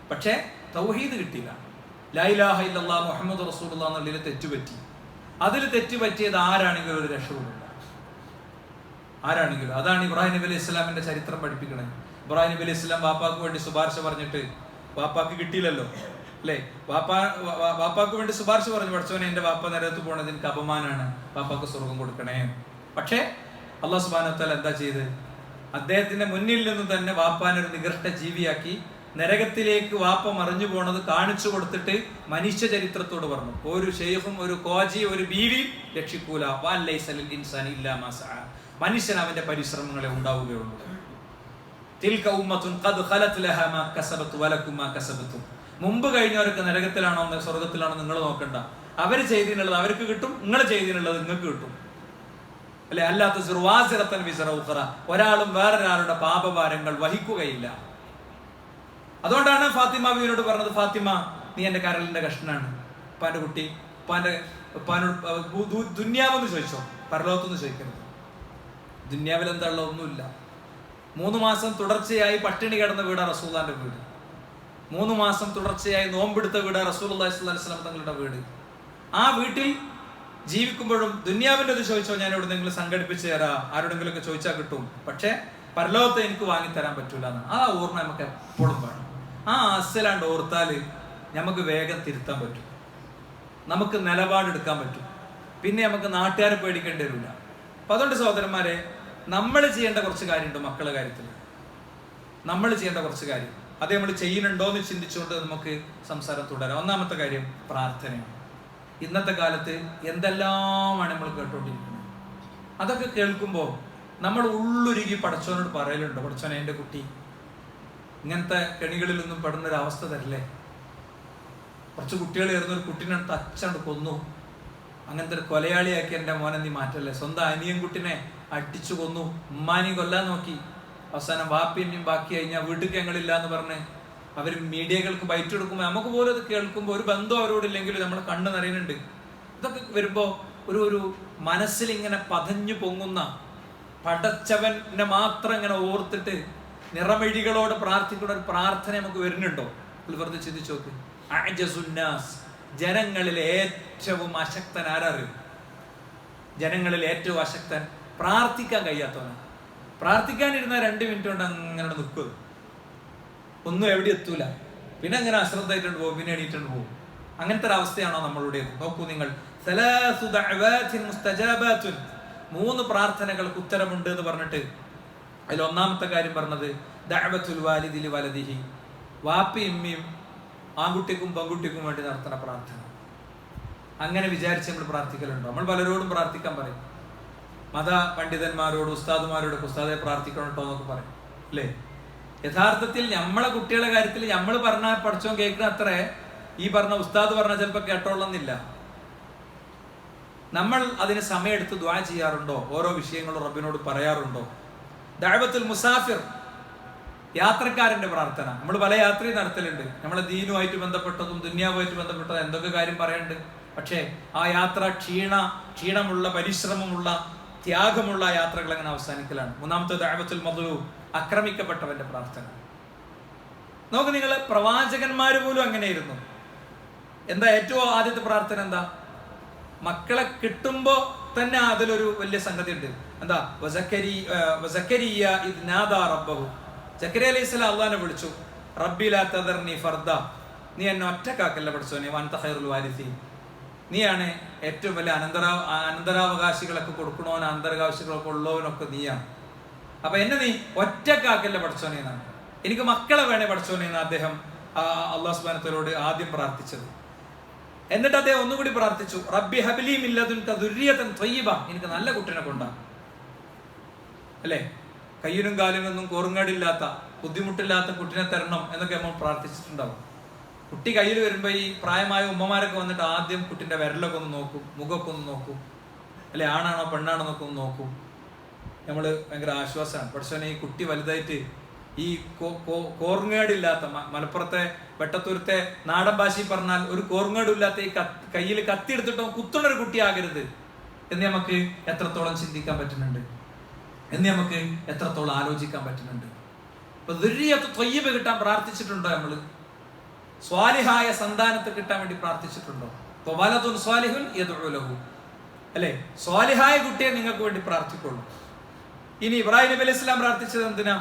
പക്ഷേ തൗഹീദ് കിട്ടിയില്ല. ലാ ഇലാഹ ഇല്ലല്ലാഹ് മുഹമ്മദ് റസൂലുള്ളാഹ് എന്നുള്ളതിൽ തെറ്റുപറ്റി. അതിൽ തെറ്റുപറ്റിയത് ആരാണെങ്കിലും ഒരു രക്ഷപ്പെടുന്നില്ല. ആരാണെങ്കിലും. അതാണ് ഇബ്രാഹിം നബി അലൈഹി ഇസ്ലാമിന്റെ ചരിത്രം പഠിപ്പിക്കണത്. ഇബ്രാഹിം നബി അലൈഹി ഇസ്ലാം വാപ്പാക്ക് വേണ്ടി ശുപാർശ പറഞ്ഞിട്ട് വാപ്പാക്ക് കിട്ടിയില്ലല്ലോ, അല്ലേ? വാപ്പാക്ക് വേണ്ടി ശുപാർശ പറഞ്ഞു, പഠിച്ചവനെ എന്റെ വാപ്പ നരകത്ത് പോണത് എനിക്ക് അപമാനാണ്, വാപ്പാക്ക് സ്വർഗം കൊടുക്കണേ. പക്ഷേ അല്ലാഹു സുബ്ഹാനഹു വ തആല എന്താ ചെയ്ത്? അദ്ദേഹത്തിന്റെ മുന്നിൽ നിന്ന് തന്നെ വാപ്പാനൊരു നികൃഷ്ട ജീവിയാക്കി നരകത്തിലേക്ക് വാപ്പ മറിഞ്ഞു പോണത് കാണിച്ചു കൊടുത്തിട്ട് മനുഷ്യ ചരിത്രത്തോട് പറഞ്ഞു, ഒരു ഷെയ്ഖും ഒരു കോജി ഒരു ബീവിയും രക്ഷിക്കൂല. മനുഷ്യൻ അവന്റെ പരിശ്രമങ്ങളെ ഉണ്ടാവുകയുള്ളൂ. മുമ്പ് കഴിഞ്ഞവർക്ക് നരകത്തിലാണോ സ്വർഗത്തിലാണോ നിങ്ങൾ നോക്കണ്ട. അവര് ചെയ്തിനുള്ളത് അവർക്ക് കിട്ടും, നിങ്ങൾ ചെയ്തിനുള്ളത് നിങ്ങൾക്ക് കിട്ടും, അല്ലെ? അല്ലാത്ത ഒരാളും വേറൊരാളുടെ പാപഭാരങ്ങൾ വഹിക്കുകയില്ല. അതുകൊണ്ടാണ് ഫാത്തിമ ബീവിയോട് പറഞ്ഞത്, ഫാത്തിമ നീ എന്റെ കരളിന്റെ കഷ്ണാണ്. ഉപ്പാന്റെ കുട്ടി ഉപ്പാനോട് ദുന്യാവെന്ന് ചോദിച്ചോ, പരലോകത്തൊന്ന് ചോദിക്കരുത്. ദുന്യാവിൽ എന്താ ഉള്ള ഒന്നുമില്ല. 3 മാസം തുടർച്ചയായി പട്ടിണി കിടന്ന വീടാ റസൂലുള്ളാഹിന്റെ വീട്. 3 മാസം തുടർച്ചയായി നോമ്പെടുത്ത വീടാ റസൂലുള്ളാഹി സ്വല്ലല്ലാഹു അലൈഹി വസല്ലം തങ്ങളുടെ വീട്. ആ വീട്ടിൽ ജീവിക്കുമ്പോഴും ദുന്യാവിന്റെ അത് ചോദിച്ചോ, ഞാൻ എവിടെന്നെങ്കിലും സംഘടിപ്പിച്ചു തരാം, ആരോടെങ്കിലും ഒക്കെ ചോദിച്ചാൽ കിട്ടും, പക്ഷെ പരലോകത്തെ എനിക്ക് വാങ്ങിത്തരാൻ പറ്റൂല എന്ന്. ആ ഓർമ്മ നമുക്ക് എപ്പോഴും വേണം. ആ അസലാണ്ട് ഓർത്താല് നമുക്ക് വേഗം തിരുത്താൻ പറ്റും, നമുക്ക് നിലപാടെടുക്കാൻ പറ്റും, പിന്നെ നമുക്ക് നാട്ടുകാരെ പേടിക്കേണ്ടി വരില്ല. അപ്പൊ അതുകൊണ്ട് സഹോദരന്മാരെ, നമ്മൾ ചെയ്യേണ്ട കുറച്ച് കാര്യമുണ്ട് മക്കളുടെ കാര്യത്തിൽ. നമ്മൾ ചെയ്യേണ്ട കുറച്ച് കാര്യം അത് നമ്മൾ ചെയ്യുന്നുണ്ടോ എന്ന് ചിന്തിച്ചുകൊണ്ട് നമുക്ക് സംസാരം തുടരാം. ഒന്നാമത്തെ കാര്യം പ്രാർത്ഥനയാണ്. ഇന്നത്തെ കാലത്ത് എന്തെല്ലാമാണ് നമ്മൾ കേട്ടോണ്ടിരിക്കുന്നത്. അതൊക്കെ കേൾക്കുമ്പോൾ നമ്മൾ ഉള്ളുരുകി പടച്ചോനോട് പറയലുണ്ട്, പടച്ചോനെ എൻ്റെ കുട്ടി ഇങ്ങനത്തെ കെണികളിലൊന്നും പെടുന്നൊരവസ്ഥ തരില്ലേ. കുറച്ച് കുട്ടികൾ ചേർന്നൊരു കുട്ടീനെ തച്ചണ്ട് കൊന്നു, അങ്ങനത്തെ ഒരു കൊലയാളിയാക്കി എൻ്റെ മോനെ നീ മാറ്റല്ലേ. സ്വന്തം അനിയൻ കുട്ടിനെ അടിച്ചു കൊന്നു, ഉമ്മാനെയും കൊല്ലാൻ നോക്കി. അവസാനം വാപ്പിനെയും ബാക്കി കഴിഞ്ഞാൽ വീട്ടിൽ ഞങ്ങളില്ല എന്ന് പറഞ്ഞ് അവർ മീഡിയകൾക്ക് ബൈറ്റ് കൊടുക്കുമ്പോൾ നമുക്ക് പോലും അത് കേൾക്കുമ്പോൾ ഒരു ബന്ധം അവരോടില്ലെങ്കിലും നമ്മളെ കണ്ണ് നിറയുന്നുണ്ട്. ഇതൊക്കെ വരുമ്പോൾ ഒരു മനസ്സിൽ ഇങ്ങനെ പതഞ്ഞു പൊങ്ങുന്ന പടച്ചവനെ മാത്രം ഇങ്ങനെ ഓർത്തിട്ട് നിറമെഴികളോട് പ്രാർത്ഥിക്കുന്ന ഒരു പ്രാർത്ഥന നമുക്ക് വരുന്നുണ്ടോ? വെറുതെ ചിന്തിച്ചു നോക്ക്. അഅ്ജസുന്നാസ്, ജനങ്ങളിൽ ഏറ്റവും അശക്തൻ ആരറിയും? ജനങ്ങളിൽ ഏറ്റവും അശക്തൻ പ്രാർത്ഥിക്കാൻ കഴിയാത്തവനാണ്. പ്രാർത്ഥിക്കാനിരുന്ന 2 മിനിറ്റ് കൊണ്ട് അങ്ങനെ നിൽക്കും, ഒന്നും എവിടെ എത്തൂല. പിന്നെ അങ്ങനെ അശ്രദ്ധമായിട്ടുണ്ട് പോകും, പിന്നെ എണീറ്റുണ്ട് പോകും. അങ്ങനത്തെ ഒരു അവസ്ഥയാണോ നമ്മളുടേത്? നോക്കൂ നിങ്ങൾ, 3 പ്രാർത്ഥനകൾക്ക് ഉത്തരമുണ്ട് എന്ന് പറഞ്ഞിട്ട് അതിൽ ഒന്നാമത്തെ കാര്യം പറഞ്ഞത് ദഅവത്തുൽ വാലിദി ലിവലദിഹി, വാപ്പി ഇമ്മിയും ആൺകുട്ടിക്കും പെൺകുട്ടിക്കും വേണ്ടി നടത്തുന്ന പ്രാർത്ഥന. അങ്ങനെ വിചാരിച്ച് നമ്മൾ പ്രാർത്ഥിക്കലുണ്ടോ? നമ്മൾ പലരോടും പ്രാർത്ഥിക്കാൻ പറയും, മത പണ്ഡിതന്മാരോട് ഉസ്താദുമാരോടൊക്കെ ഉസ്താദെ പ്രാർത്ഥിക്കണം കേട്ടോ എന്നൊക്കെ പറയും, അല്ലേ? യഥാർത്ഥത്തിൽ നമ്മളെ കുട്ടികളുടെ കാര്യത്തിൽ നമ്മൾ പറഞ്ഞാൽ പഠിച്ചോ കേൾക്കുന്ന അത്രേ ഈ പറഞ്ഞ ഉസ്താദ് പറഞ്ഞ ചിലപ്പോൾ കേട്ടോളന്നില്ല. നമ്മൾ അതിന് സമയമെടുത്ത് ദുആ ചെയ്യാറുണ്ടോ? ഓരോ വിഷയങ്ങളും റബ്ബിനോട് പറയാറുണ്ടോ? ദഅവത്തുൽ മുസാഫിർ, യാത്രക്കാരന്റെ പ്രാർത്ഥന. നമ്മൾ പല യാത്രയും നടത്തലുണ്ട്, നമ്മളെ ദീനുമായിട്ട് ബന്ധപ്പെട്ടതും ദുനിയാവുമായിട്ട് ബന്ധപ്പെട്ടതും എന്തൊക്കെ കാര്യം പറയുന്നുണ്ട്. പക്ഷേ ആ യാത്ര ക്ഷീണമുള്ള പരിശ്രമമുള്ള ത്യാഗമുള്ള യാത്രകൾ അങ്ങനെ അവസാനിക്കലാണ്. മൂന്നാമത്തെ ദഅവത്തുൽ മദ്ലൂം, ആക്രമിക്കപ്പെട്ടവന്റെ പ്രാർത്ഥന. നോക്ക് നിങ്ങൾ, പ്രവാചകന്മാര് പോലും അങ്ങനെയായിരുന്നു. എന്താ ഏറ്റവും ആദ്യത്തെ പ്രാർത്ഥന? എന്താ? മക്കളെ കിട്ടുമ്പോ തന്നെ അതിലൊരു വലിയ സംഗതി ഉണ്ട്. എന്താ? വസക്കരിയ ഇദ് നാദാ റബ്ബഹു, സക്കരിയ അലൈഹിസ്സലാം അല്ലാഹുവിനെ വിളിച്ചു, റബ്ബി ലാ തദർനി ഫർദ, നീ എന്നെ ഒറ്റക്കാക്കല്ല പഠിച്ചോനെ, വഅൻത ഖൈറുൽ വാരിസീൻ, നീയാണ് ഏറ്റവും വലിയ അനന്തരാവകാശികളൊക്കെ കൊടുക്കണോൻ, അനന്തരാവകാശികളൊക്കെ ഉള്ളവനൊക്കെ നീയാണ്. അപ്പൊ എന്നെ നീ ഒറ്റക്കാക്കല്ല പഠിച്ചോനെ എന്നാണ്. എനിക്ക് മക്കളെ വേണേ പഠിച്ചോനെ എന്ന് അദ്ദേഹം അല്ലാഹു സുബ്ഹാനഹു വതആലയോട് ആദ്യം പ്രാർത്ഥിച്ചത്. എന്നിട്ട് അദ്ദേഹം ഒന്നുകൂടി പ്രാർത്ഥിച്ചു, റബ്ബി ഹബ്ലി മിൻ ലദുൻക ദുർരിയതൻ ത്വയ്യിബ, എനിക്ക് നല്ല കുട്ടിനെ കൊണ്ടാ, അല്ലേ? കയ്യിനും കാലിനൊന്നും കോറുങ്ങാടില്ലാത്ത ബുദ്ധിമുട്ടില്ലാത്ത കുട്ടിനെ തരണം എന്നൊക്കെ നമ്മൾ പ്രാർത്ഥിച്ചിട്ടുണ്ടാവും. കുട്ടി കയ്യിൽ വരുമ്പോൾ ഈ പ്രായമായ ഉമ്മമാരൊക്കെ വന്നിട്ട് ആദ്യം കുട്ടിന്റെ വിരലൊക്കെ ഒന്ന് നോക്കും, മുഖമൊക്കെ ഒന്ന് നോക്കും, അല്ലെ? ആണാണോ പെണ്ണാണോ എന്നൊക്കെ ഒന്ന് നോക്കും. നമ്മൾ ഭയങ്കര ആശ്വാസമാണ്. പക്ഷേ ഈ കുട്ടി വലുതായിട്ട് ഈ കോർങ്ങേടില്ലാത്ത, മലപ്പുറത്തെ വെട്ടത്തൂരത്തെ നാടൻ ഭാഷയിൽ പറഞ്ഞാൽ ഒരു കോർങ്ങേടില്ലാത്ത ഈ കയ്യിൽ കത്തിയെടുത്തിട്ടോ കുത്തുന്നൊരു കുട്ടിയാകരുത് എന്ന് നമുക്ക് എത്രത്തോളം ചിന്തിക്കാൻ പറ്റുന്നുണ്ട്, എന്ന് നമുക്ക് എത്രത്തോളം ആലോചിക്കാൻ പറ്റുന്നുണ്ട്. അപ്പൊ ദുർരിയത്ത് ത്വയ്യിബ് കിട്ടാൻ പ്രാർത്ഥിച്ചിട്ടുണ്ടോ? നമ്മള് സ്വാലിഹായ സന്താനത്തെ കിട്ടാൻ വേണ്ടി പ്രാർത്ഥിച്ചിട്ടുണ്ടോ? വലദുൻ സ്വാലിഹുൻ യദ്ഉ ലഹു, അല്ലെ? സ്വാലിഹായ കുട്ടിയെ നിങ്ങൾക്ക് വേണ്ടി പ്രാർത്ഥിക്കുള്ളൂ. ഇനി ഇബ്രാഹിം നബി അലൈഹി സ്വലാം പ്രാർത്ഥിച്ചത് എന്തിനാ?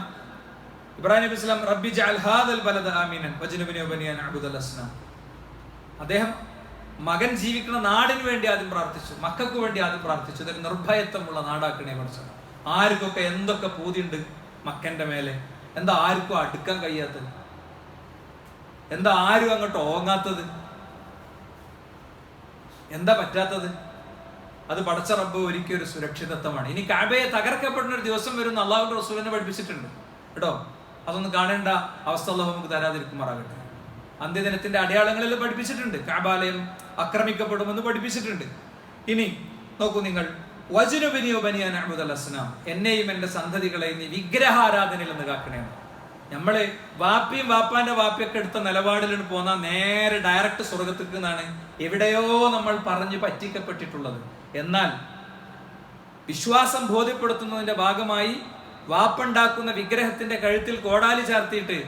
ഇബ്രാഹിം നബി സ്വലാം റബ്ബി ജഅൽ ഹാദൽ ബലദ ആമിനൻ വജ്നുബനി വബനി അൻ അഅ്ബുദൽ അസ്നാം. അദ്ദേഹം മകൻ ജീവിക്കുന്ന നാടിന് വേണ്ടി ആദ്യം പ്രാർത്ഥിച്ചു, മക്കൾക്ക് വേണ്ടി ആദ്യം പ്രാർത്ഥിച്ചു. ഇതൊരു നിർഭയത്വമുള്ള നാടാക്കണേ പഠിച്ചു. ആർക്കൊക്കെ എന്തൊക്കെ പൂതിയുണ്ട് മക്കന്റെ മേലെ, എന്താ ആർക്കും അടുക്കാൻ കഴിയാത്തത്? എന്താ ആരും അങ്ങോട്ട് ഓങ്ങാത്തത്? എന്താ പറ്റാത്തത്? അത് പടച്ച റബ്ബ് ഒരുക്കിയ ഒരു സുരക്ഷിതത്വമാണ്. ഇനി കഅബയെ തകർക്കപ്പെടുന്ന ഒരു ദിവസം വരും എന്ന് അള്ളാഹുവിന്റെ റസൂലിനെ പഠിപ്പിച്ചിട്ടുണ്ട് കേട്ടോ. അതൊന്നും കാണേണ്ട അവസ്ഥ അള്ളാഹു നമുക്ക് തരാതിരിക്കുമാറാകട്ടെ. അന്ത്യദിനത്തിന്റെ അടയാളങ്ങളിൽ പഠിപ്പിച്ചിട്ടുണ്ട്, കഅബാലയം ആക്രമിക്കപ്പെടുമെന്ന് പഠിപ്പിച്ചിട്ടുണ്ട്. ഇനി നോക്കൂ നിങ്ങൾ, വജ്നുബനി വബനി അൻ അഅ്ബുദൽ അസ്നാം, എന്നെയും എന്റെ സന്തതികളെയും നീ വിഗ്രഹാരാധനയിൽ നിന്ന് കാക്കണേ. നമ്മള് വാപ്പിയും വാപ്പാന്റെ വാപ്പിയൊക്കെ എടുത്ത നിലപാടിൽ പോന്നാൽ നേരെ ഡയറക്റ്റ് സ്വർഗത്തേക്ക് എന്നാണ് എവിടെയോ നമ്മൾ പറഞ്ഞു പറ്റിക്കപ്പെട്ടിട്ടുള്ളത്. എന്നാൽ വിശ്വാസം ബോധ്യപ്പെടുത്തുന്നതിന്റെ ഭാഗമായി വാപ്പുണ്ടാക്കുന്ന വിഗ്രഹത്തിന്റെ കഴുത്തിൽ കോടാലി ചാർത്തിയിട്ട്,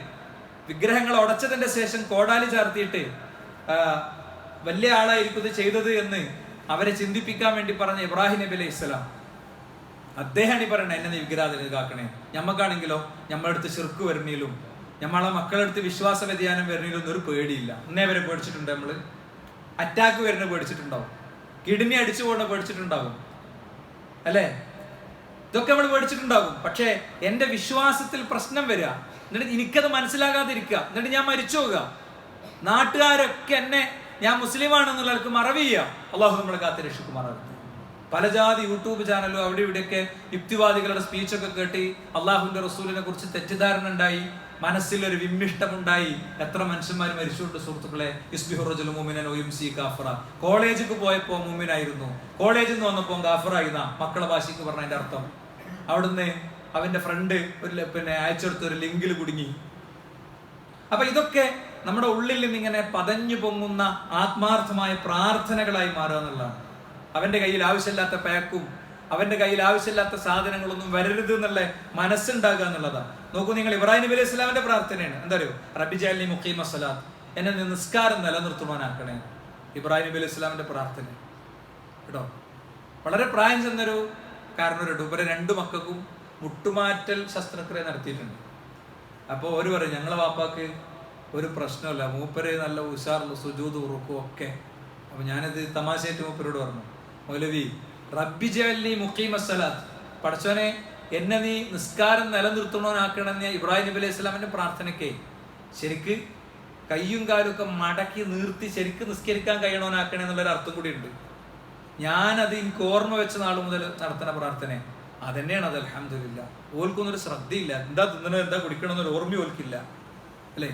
വിഗ്രഹങ്ങൾ ഉടച്ചതിന്റെ ശേഷം കോടാലി ചാർത്തിയിട്ട് വലിയ ആളായിരിക്കും ഇത് ചെയ്തത് എന്ന് അവരെ ചിന്തിപ്പിക്കാൻ വേണ്ടി പറഞ്ഞ ഇബ്രാഹിം നബി അലൈഹി സ്വലാം, അദ്ദേഹമാണ് ഈ പറയണത്, എന്നെ നീ വിഗ്രഹാരാധന കാക്കണേ. ഞമ്മക്കാണെങ്കിലോ നമ്മളടുത്ത് ശിർക്ക് വരുന്നതിലും നമ്മളെ മക്കളെടുത്ത് വിശ്വാസ വ്യതിയാനം വരുന്നതിലൊന്നും ഒരു പേടിയില്ല. ഇന്നേ വരെ പേടിച്ചിട്ടുണ്ട്. നമ്മള് അറ്റാക്ക് വരുന്ന പേടിച്ചിട്ടുണ്ടാവും, കിഡ്നി അടിച്ചു പോകുന്ന പേടിച്ചിട്ടുണ്ടാവും, അല്ലേ? ഇതൊക്കെ നമ്മൾ മേടിച്ചിട്ടുണ്ടാകും. പക്ഷേ എൻ്റെ വിശ്വാസത്തിൽ പ്രശ്നം വരിക, എന്നിട്ട് എനിക്കത് മനസ്സിലാകാതിരിക്കുക, എന്നിട്ട് ഞാൻ മരിച്ചു പോകുക, നാട്ടുകാരൊക്കെ എന്നെ ഞാൻ മുസ്ലിമാണെന്നുള്ളവർക്ക് മറവ് ചെയ്യുക. അള്ളാഹു നമ്മളെ കാത്ത് രക്ഷിക്കുമാറാകട്ടെ. പല ജാതി യൂട്യൂബ് ചാനലും അവിടെ ഇവിടെയൊക്കെ യുക്തിവാദികളുടെ സ്പീച്ചൊക്കെ കേട്ട് അള്ളാഹുവിന്റെ റസൂലിനെ കുറിച്ച് തെറ്റിദ്ധാരണ ഉണ്ടായി, മനസ്സിലൊരു വിമ്മിഷ്ടമുണ്ടായി. എത്ര മനുഷ്യന്മാർ മരിച്ചുകൊണ്ട് സുഹൃത്തുക്കളെ. കോളേജിക്ക് പോയപ്പോ മുഅ്മിനായിരുന്നു, കോളേജിൽ നിന്ന് വന്നപ്പോ ഗാഫറായിരുന്ന മക്കളെ ഭാഷയ്ക്ക് പറഞ്ഞതിന്റെ അർത്ഥം. അവിടുന്ന് അവന്റെ ഫ്രണ്ട് അയച്ചെടുത്ത ഒരു ലിങ്കിൽ കുടുങ്ങി. അപ്പൊ ഇതൊക്കെ നമ്മുടെ ഉള്ളിൽ നിന്നിങ്ങനെ പതഞ്ഞു പൊങ്ങുന്ന ആത്മാർത്ഥമായ പ്രാർത്ഥനകളായി മാറുക എന്നുള്ളതാണ്. അവന്റെ കയ്യിൽ ആവശ്യമില്ലാത്ത പാക്കും അവന്റെ കയ്യിൽ ആവശ്യമില്ലാത്ത സാധനങ്ങളൊന്നും വരരുത് എന്നുള്ള മനസ്സുണ്ടാകുക എന്നുള്ളതാണ്. നോക്കൂ, നിങ്ങൾ ഇബ്രാഹിം നബി അലൈഹി സ്വലാമിന്റെ പ്രാർത്ഥനയാണ്. എന്താ പറയുക? റബ്ബി ജഅൽനി മുഖീമ സ്വലാത്ത്, എന്നെ നിസ്കാരം നിലനിർത്തുവാനാക്കണേ. ഇബ്രാഹിം നബി അലൈഹി സ്വലാമിന്റെ പ്രാർത്ഥന കേട്ടോ. വളരെ പ്രായം ചെന്നൊരു കാരണവരുണ്ട്. ഇവരെ 2 മക്കൾക്കും മുട്ടുമാറ്റൽ ശസ്ത്രക്രിയ നടത്തിയിട്ടുണ്ട്. അപ്പോൾ ഒരു പറയും, ഞങ്ങളെ വാപ്പാക്ക് ഒരു പ്രശ്നമില്ല, മൂപ്പര് നല്ല ഉഷാറുള്ള സുജൂദ് ഉറുക്കും ഒക്കെ. അപ്പൊ ഞാനത് തമാശയായിട്ട് മൂപ്പരോട് പറഞ്ഞു, മൗലവി റബ്ബി ജഅൽനി മുഖീമ സ്വലാത്ത്, പടച്ചോനെ എന്നെ നീ നിസ്കാരം നിലനിർത്തണോനാക്കണമെന്ന് ഇബ്രാഹിം നബി അലൈഹി സ്വലാമിന്റെ പ്രാർത്ഥനയ്ക്ക് ശരിക്ക് കയ്യും കാലും ഒക്കെ മടക്കി നിർത്തി ശരിക്ക് നിസ്കരിക്കാൻ കഴിയണോനാക്കണേ എന്നുള്ളൊരു അർത്ഥം കൂടി ഉണ്ട്. ഞാനത് എനിക്ക് ഓർമ്മ വെച്ച നാൾ മുതൽ നടത്തുന്ന പ്രാർത്ഥന അതന്നെയാണ്. അത് അൽഹംദുലില്ലാ. ഓൽക്കൊന്നൊരു ശ്രദ്ധയില്ല, എന്താ തിന്നണോ എന്താ കുടിക്കണമെന്നൊരു ഓർമ്മ ഓൽക്കില്ല അല്ലേ?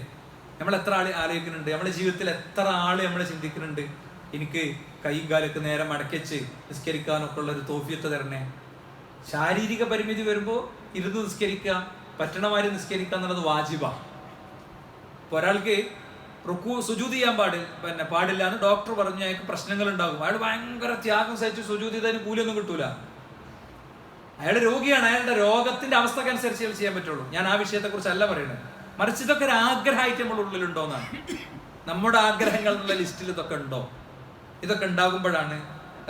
നമ്മൾ എത്ര ആള് ആലോചിക്കുന്നുണ്ട്, നമ്മുടെ ജീവിതത്തിൽ എത്ര ആള് നമ്മൾ ചിന്തിക്കുന്നുണ്ട്, എനിക്ക് കൈയും കാലൊക്കെ നേരെ മടക്കിച്ച് നിസ്കരിക്കാനൊക്കെ ഉള്ള ഒരു തോഫിയത്ത് തരണേ. ശാരീരിക പരിമിതി വരുമ്പോൾ ഇരുന്ന് നിസ്കരിക്കുക, പറ്റണമാരി നിസ്കരിക്കുക എന്നുള്ളത് വാജിബാ. ഒരാൾക്ക് സുജൂദ് ചെയ്യാൻ പാടില്ല എന്ന് ഡോക്ടർ പറഞ്ഞു, അയാൾക്ക് പ്രശ്നങ്ങൾ ഉണ്ടാകും. അയാൾ ഭയങ്കര ത്യാഗം സഹിച്ച് സുജൂദ് ചെയ്തതിന് കൂലിയൊന്നും കിട്ടൂല. അയാൾ രോഗിയാണ്, അയാളുടെ രോഗത്തിന്റെ അവസ്ഥക്കനുസരിച്ച് അയാൾ ചെയ്യാൻ പറ്റുള്ളൂ. ഞാൻ ആ വിഷയത്തെ കുറിച്ച് അല്ല പറയുന്നത്, മറിച്ച് ഇതൊക്കെ ഒരു ആഗ്രഹമായിട്ട് നമ്മുടെ ഉള്ളിലുണ്ടോ എന്നാണ്. നമ്മുടെ ആഗ്രഹങ്ങൾ എന്നുള്ള ലിസ്റ്റിൽ ഇതൊക്കെ ഉണ്ടോ? ഇതൊക്കെ ഉണ്ടാകുമ്പോഴാണ്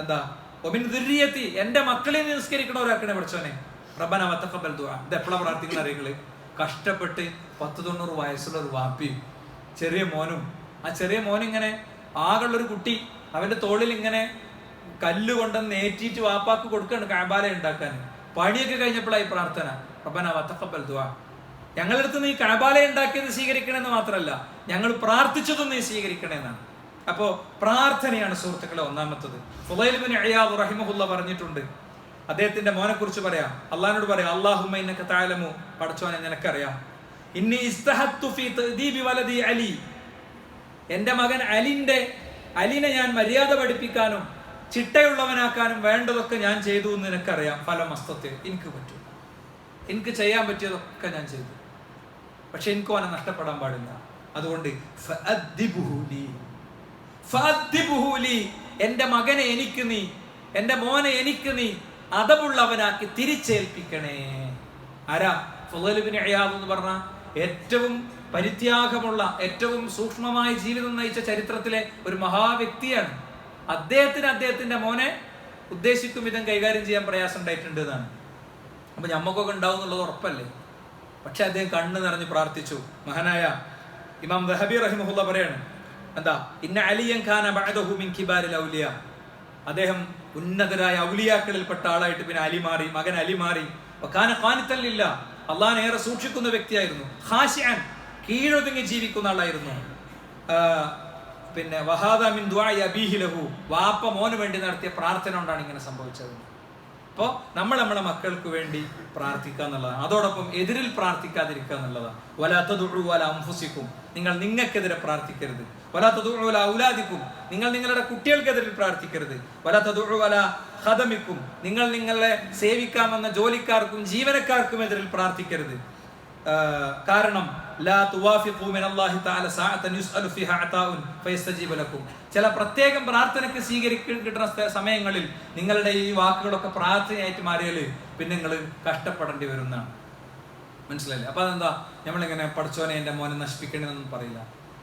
എന്താ ഒമിൻ ദുർരിയത്തി, എന്റെ മക്കളെ നിസ്കരിക്കണവരാക്കണേ പഠിച്ചോനെ. റബ്ബനാ വതഖബ്ബൽ ദുആ. ഇത് എപ്പോഴാണ് പ്രാർത്ഥിക്കുന്ന അറിയങ്ങള്? കഷ്ടപ്പെട്ട് 90 വയസ്സുള്ള ഒരു വാപ്പിയും ചെറിയ മോനും, ആ ചെറിയ മോനിങ്ങനെ ആകെയുള്ളൊരു കുട്ടി, അവന്റെ തോളിൽ ഇങ്ങനെ കല്ല് കൊണ്ടുവന്ന് ഏറ്റിട്ട് വാപ്പാക്ക് കൊടുക്കാണ് കഅബാല ഉണ്ടാക്കാൻ. പണിയൊക്കെ കഴിഞ്ഞപ്പോഴായി പ്രാർത്ഥന, റബ്ബനാ വതഖബ്ബൽ ദുആ, ഞങ്ങളുടെ അടുത്ത് നീ കഅബാല ഉണ്ടാക്കിയത് സ്വീകരിക്കണമെന്ന് മാത്രമല്ല, ഞങ്ങൾ പ്രാർത്ഥിച്ചതും നീ സ്വീകരിക്കണമെന്നാണ്. അപ്പോ പ്രാർത്ഥനയാണ് സുഹൃത്തുക്കളെ ഒന്നാമത്തത്. ഫുളൈൽ ഇബ്നു ഇയാദ് റഹിമഹുല്ലാ പറഞ്ഞിട്ടുണ്ട്, അദ്ദേഹത്തിന്റെ മോനെ കുറിച്ച് പറയാം, അള്ളാഹിനോട് പറയാം, അല്ലാഹുമ്മ ഇന്നക തഅലമു, പടച്ചോനെ നിനക്കറിയാം, ഇന്നി ഇസ്തഹത്തു ഫീ തഅദീബി വലദി അലി, എന്റെ മകൻ അലിനെ ഞാൻ മര്യാദ പഠിപ്പിക്കാനും ചിട്ടയുള്ളവനാക്കാനും വേണ്ടതൊക്കെ ഞാൻ ചെയ്തു എന്ന് നിനക്കറിയാം. ഫലം അസ്തത്തെ, എനിക്ക് പറ്റും, എനിക്ക് ചെയ്യാൻ പറ്റിയതൊക്കെ ഞാൻ ചെയ്തു, പക്ഷെ എനിക്ക് അവനെ നഷ്ടപ്പെടാൻ പാടില്ല. അതുകൊണ്ട് എന്റെ മകനെ എനിക്ക് നീ, എന്റെ മോനെ എനിക്ക് നീ അദബുള്ളവനാക്കി തിരിച്ചേൽപ്പിക്കണേ. ആരാ? ഫുളൈൽ ഇബ്നു ഇയാദ് എന്ന് പറഞ്ഞ ഏറ്റവും പരിത്യാഗമുള്ള, ഏറ്റവും സൂക്ഷ്മമായ ജീവിതം നയിച്ച ചരിത്രത്തിലെ ഒരു മഹാവ്യക്തിയാണ്. അദ്ദേഹത്തിന്റെ മോനെ ഉദ്ദേശിക്കും വിധം കൈകാര്യം ചെയ്യാൻ പ്രയാസം ഉണ്ടായിട്ടുണ്ട് എന്നാണ്. അപ്പൊ ഞമ്മക്കൊക്കെ ഉണ്ടാവും എന്നുള്ളത് ഉറപ്പല്ലേ? പക്ഷെ അദ്ദേഹം കണ്ണ് നിറഞ്ഞ് പ്രാർത്ഥിച്ചു. മഹാനായ ഇമാം ദഹബി റഹിമഹുല്ലാ പറയാണ്, എന്താ, ഇന്ന അലിയൻ ഖാന ബഅദഹു മിൻ കിബാരിൽ ഔലിയ, അദ്ദേഹം ഉന്നതരായ ഔലിയാക്കളിൽപ്പെട്ട ആളായിട്ട് പിന്നെ അലി മാറി, മകൻ അലി മാറി. വകാന ഖാനിതൻ ലില്ലാഹ്, അല്ലാഹുവിനെ ഏറെ സൂക്ഷിക്കുന്ന വ്യക്തിയായിരുന്നു. ഖാശിഅൻ, കീഴൊതുങ്ങി ജീവിക്കുന്ന ആളായിരുന്നു. പിന്നെ വഹാദ മിൻ ദുആഇ അബീഹി ലഹു, വാപ്പ മോന് വേണ്ടി നടത്തിയ പ്രാർത്ഥന കൊണ്ടാണ് ഇങ്ങനെ സംഭവിച്ചത്. അപ്പോൾ നമ്മൾ നമ്മുടെ മക്കൾക്ക് വേണ്ടി പ്രാർത്ഥിക്കുക എന്നുള്ളതാണ്. അതോടൊപ്പം എതിരിൽ പ്രാർത്ഥിക്കാതിരിക്കുക എന്നുള്ളതാണ്. വലാ തദ്ഉ അലാ അൻഫുസികും, നിങ്ങൾ നിങ്ങൾക്കെതിരെ പ്രാർത്ഥിക്കരുത്. വലാ തദ്ഉ അലാ ഔലാദികും, നിങ്ങൾ നിങ്ങളുടെ കുട്ടികൾക്കെതിരെ പ്രാർത്ഥിക്കരുത്. വലാ തദ്ഉ അലാ ഖദമികും, നിങ്ങൾ നിങ്ങളെ സേവിക്കാമെന്ന ജോലിക്കാർക്കും ജീവനക്കാർക്കും എതിരിൽ പ്രാർത്ഥിക്കരുത്. കാരണം ലാ തുവാഫിഖു മിനല്ലാഹി തആല സഅതൻ യുസ്അലു ഫിഹാ അതാഉൻ ഫയസ്തജീബു ലക്കും, ചില പ്രത്യേകം പ്രാർത്ഥനയ്ക്ക് കിട്ടുന്ന സമയങ്ങളിൽ നിങ്ങളുടെ ഈ വാക്കുകളൊക്കെ പ്രാർത്ഥനയായിട്ട് മാറിയാൽ പിന്നെ നിങ്ങൾ കഷ്ടപ്പെടേണ്ടി വരുന്നതാണ്. മനസ്സിലായില്ലേ? അപ്പൊ അതെന്താ, നമ്മളിങ്ങനെ പഠിച്ചോനെ എന്റെ മോനെ നശിപ്പിക്കണമെന്നൊന്നും പറയില്ല.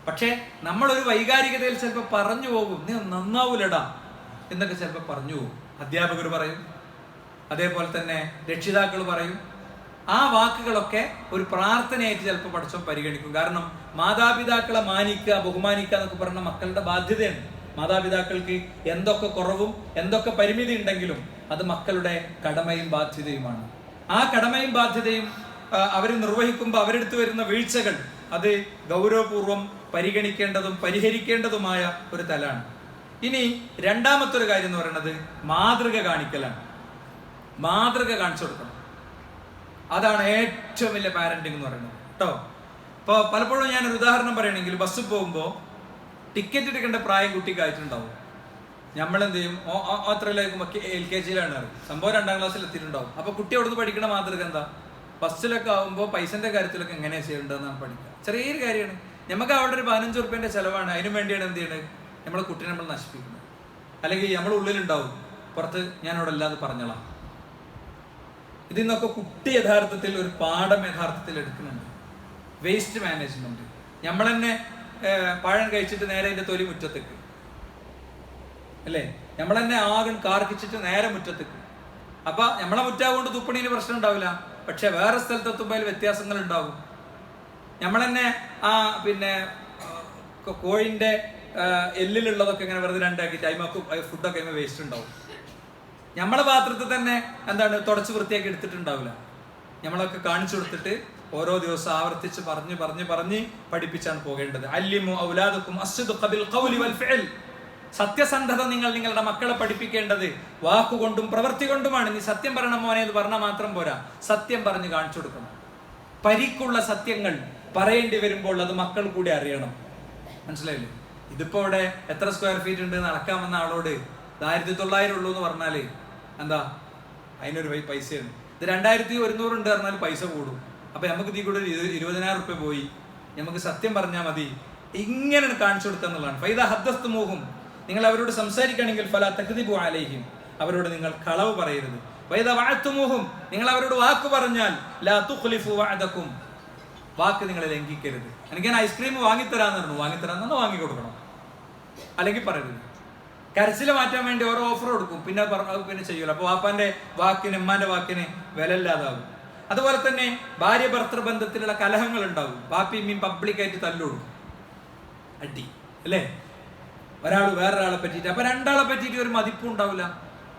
പക്ഷെ നമ്മളൊരു വൈകാരികതയിൽ ചിലപ്പോൾ പറഞ്ഞു പോകും, നീ നന്നാവൂലടാ എന്നൊക്കെ ചിലപ്പോൾ പറഞ്ഞു പോകും. അധ്യാപകർ പറയും, അതേപോലെ തന്നെ രക്ഷിതാക്കൾ പറയും. ആ വാക്കുകളൊക്കെ ഒരു പ്രാർത്ഥനയായിട്ട് ചിലപ്പോൾ പഠിച്ചോ പരിഗണിക്കും. കാരണം മാതാപിതാക്കളെ മാനിക്കുക, ബഹുമാനിക്കുക എന്നൊക്കെ പറയുന്ന മക്കളുടെ ബാധ്യതയാണ്. മാതാപിതാക്കൾക്ക് എന്തൊക്കെ കുറവും എന്തൊക്കെ പരിമിതി ഉണ്ടെങ്കിലും അത് മക്കളുടെ കടമയും ബാധ്യതയുമാണ്. ആ കടമയും ബാധ്യതയും അവർ നിർവഹിക്കുമ്പോൾ അവരെടുത്ത് വരുന്ന വീഴ്ചകൾ അത് ഗൗരവപൂർവം പരിഗണിക്കേണ്ടതും പരിഹരിക്കേണ്ടതുമായ ഒരു തലാണ്. ഇനി രണ്ടാമത്തെ ഒരു കാര്യം എന്ന് പറയുന്നത് മാതൃക കാണിക്കലാണ്. മാതൃക കാണിച്ചു കൊടുക്കണം. അതാണ് ഏറ്റവും വലിയ പാരന്റിങ് എന്ന് പറയുന്നത് കേട്ടോ. ഇപ്പോൾ പലപ്പോഴും ഞാനൊരു ഉദാഹരണം പറയണമെങ്കിൽ, ബസ്സിൽ പോകുമ്പോൾ ടിക്കറ്റ് എടുക്കേണ്ട പ്രായം കുട്ടിക്കായിട്ടുണ്ടാവും. നമ്മളെന്ത് ചെയ്യും, അത്രയിലേക്കുമ്പോൾ LKG സംഭവം 2ാം ക്ലാസ്സിൽ എത്തിയിട്ടുണ്ടാവും. അപ്പോൾ കുട്ടി അവിടുന്ന് പഠിക്കണ മാതൃക എന്താ? ബസ്സിലൊക്കെ ആകുമ്പോൾ പൈസന്റെ കാര്യത്തിലൊക്കെ എങ്ങനെയാണ് ചെയ്യേണ്ടതെന്നാണ് പഠിക്കുക. ചെറിയൊരു കാര്യമാണ്. നമുക്ക് അവിടെ ഒരു 15 ഉറുപ്പ്യൻ്റെ ചിലവാണ്. അതിനു വേണ്ടിയാണ് എന്ത് ചെയ്യണത്, നമ്മളെ കുട്ടീനെ നമ്മൾ നശിപ്പിക്കുന്നത്. അല്ലെങ്കിൽ നമ്മുടെ ഉള്ളിലുണ്ടാവും, പുറത്ത് ഞാൻ അവിടെ അല്ലാതെ പറഞ്ഞോളാം. ഇതിൽ നിന്നൊക്കെ കുട്ടി യഥാർത്ഥത്തിൽ ഒരു പാഠം യഥാർത്ഥത്തിൽ എടുക്കുന്നുണ്ട്. Waste management. നമ്മൾ തന്നെ പഴം കഴിച്ചിട്ട് നേരെ അതിന്റെ തൊലി മുറ്റത്തേക്ക്, അല്ലേ? നമ്മൾ തന്നെ ആകെ കാർക്കിച്ചിട്ട് നേരെ മുറ്റത്തേക്ക്. അപ്പൊ നമ്മളെ മുറ്റാകൊണ്ട് തുപ്പണിന് പ്രശ്നം ഉണ്ടാവില്ല, പക്ഷെ വേറെ സ്ഥലത്തെത്തുമ്പോൾ വ്യത്യാസങ്ങൾ ഉണ്ടാവും. നമ്മൾ തന്നെ ആ പിന്നെ കോഴിന്റെ എല്ലിലുള്ളതൊക്കെ ഇങ്ങനെ വെറുതെ രണ്ടാക്കിയിട്ട് അതിമൊക്കെ ഫുഡൊക്കെ വേസ്റ്റ് ഉണ്ടാവും. നമ്മളെ പാത്രത്തിൽ തന്നെ എന്താണ് തുടച്ച് വൃത്തിയാക്കി എടുത്തിട്ടുണ്ടാവില്ല. നമ്മളൊക്കെ കാണിച്ചു കൊടുത്തിട്ട് ഓരോ ദിവസം ആവർത്തിച്ച് പറഞ്ഞ് പഠിപ്പിച്ചാണ് പോകേണ്ടത്. അല്ലിമു ഔലാദക്കും അസ്ദിഖ ബിൽ ഖൗലി വൽ ഫിഅൽ. സത്യസന്ധത നിങ്ങൾ നിങ്ങളുടെ മക്കളെ പഠിപ്പിക്കേണ്ടത് വാക്കുകൊണ്ടും പ്രവൃത്തി കൊണ്ടുമാണ്. നീ സത്യം പറയണം മോനെ എന്ന് പറഞ്ഞാൽ മാത്രം പോരാ, സത്യം പറഞ്ഞ് കാണിച്ചു കൊടുക്കണം. പരിക്കുള്ള സത്യങ്ങൾ പറയേണ്ടി വരുമ്പോൾ അത് മക്കൾ കൂടി അറിയണം. മനസ്സിലായില്ലേ? ഇതിപ്പോ ഇവിടെ എത്ര സ്ക്വയർ ഫീറ്റ് ഉണ്ട് നടക്കാൻ വന്ന ആളോട് 1900 ഉള്ളൂ എന്ന് പറഞ്ഞാല് എന്താ, അതിനൊരു പൈസയാണ്. ഇത് 2100 ഉണ്ട് പറഞ്ഞാൽ പൈസ കൂടും. അപ്പൊ നമുക്ക് ഇതിൽ കൂടെ 20,000 ഉറുപ്പ്യ പോയി. നമുക്ക് സത്യം പറഞ്ഞാൽ മതി. ഇങ്ങനെ കാണിച്ചു കൊടുക്കുക എന്നുള്ളതാണ്. ഫൈദ ഹദ്ദസ്തുമൂഹും, നിങ്ങൾ അവരോട് സംസാരിക്കുകയാണെങ്കിൽ ഫലാ തക്ദിബു അലൈഹിം, അവരോട് നിങ്ങൾ കളവ് പറയരുത്. വൈദ വഅദ്തുമൂഹും, നിങ്ങൾ അവരോട് വാക്ക് പറഞ്ഞാൽ ലാ തുഖ്ലിഫു വഅദകും, വാക്ക് നിങ്ങൾ ലംഘിക്കരുത്. എനിക്ക് ഞാൻ ഐസ്ക്രീം വാങ്ങിത്തരാന്ന് പറഞ്ഞു, വാങ്ങിത്തരാന്ന് വാങ്ങി കൊടുക്കണം, അല്ലെങ്കിൽ പറയരുത്. കരച്ചില് മാറ്റാൻ വേണ്ടി ഓരോ ഓഫർ കൊടുക്കും, പിന്നെ ചെയ്യൂല. അപ്പൊ വാപ്പാന്റെ വാക്കിന് ഉമ്മാന്റെ വാക്കിന് വില ഇല്ലാതാകും. അതുപോലെ തന്നെ ഭാര്യ ഭർത്തൃ ബന്ധത്തിലുള്ള കലഹങ്ങൾ ഉണ്ടാവും. വാപ്പിയും പബ്ലിക്കായിട്ട് തല്ലുകൊടുക്കും, അടി, അല്ലേ? ഒരാൾ വേറൊരാളെ പറ്റിയിട്ട്. അപ്പൊ രണ്ടാളെ പറ്റിയിട്ട് ഒരു മതിപ്പും ഉണ്ടാവില്ല.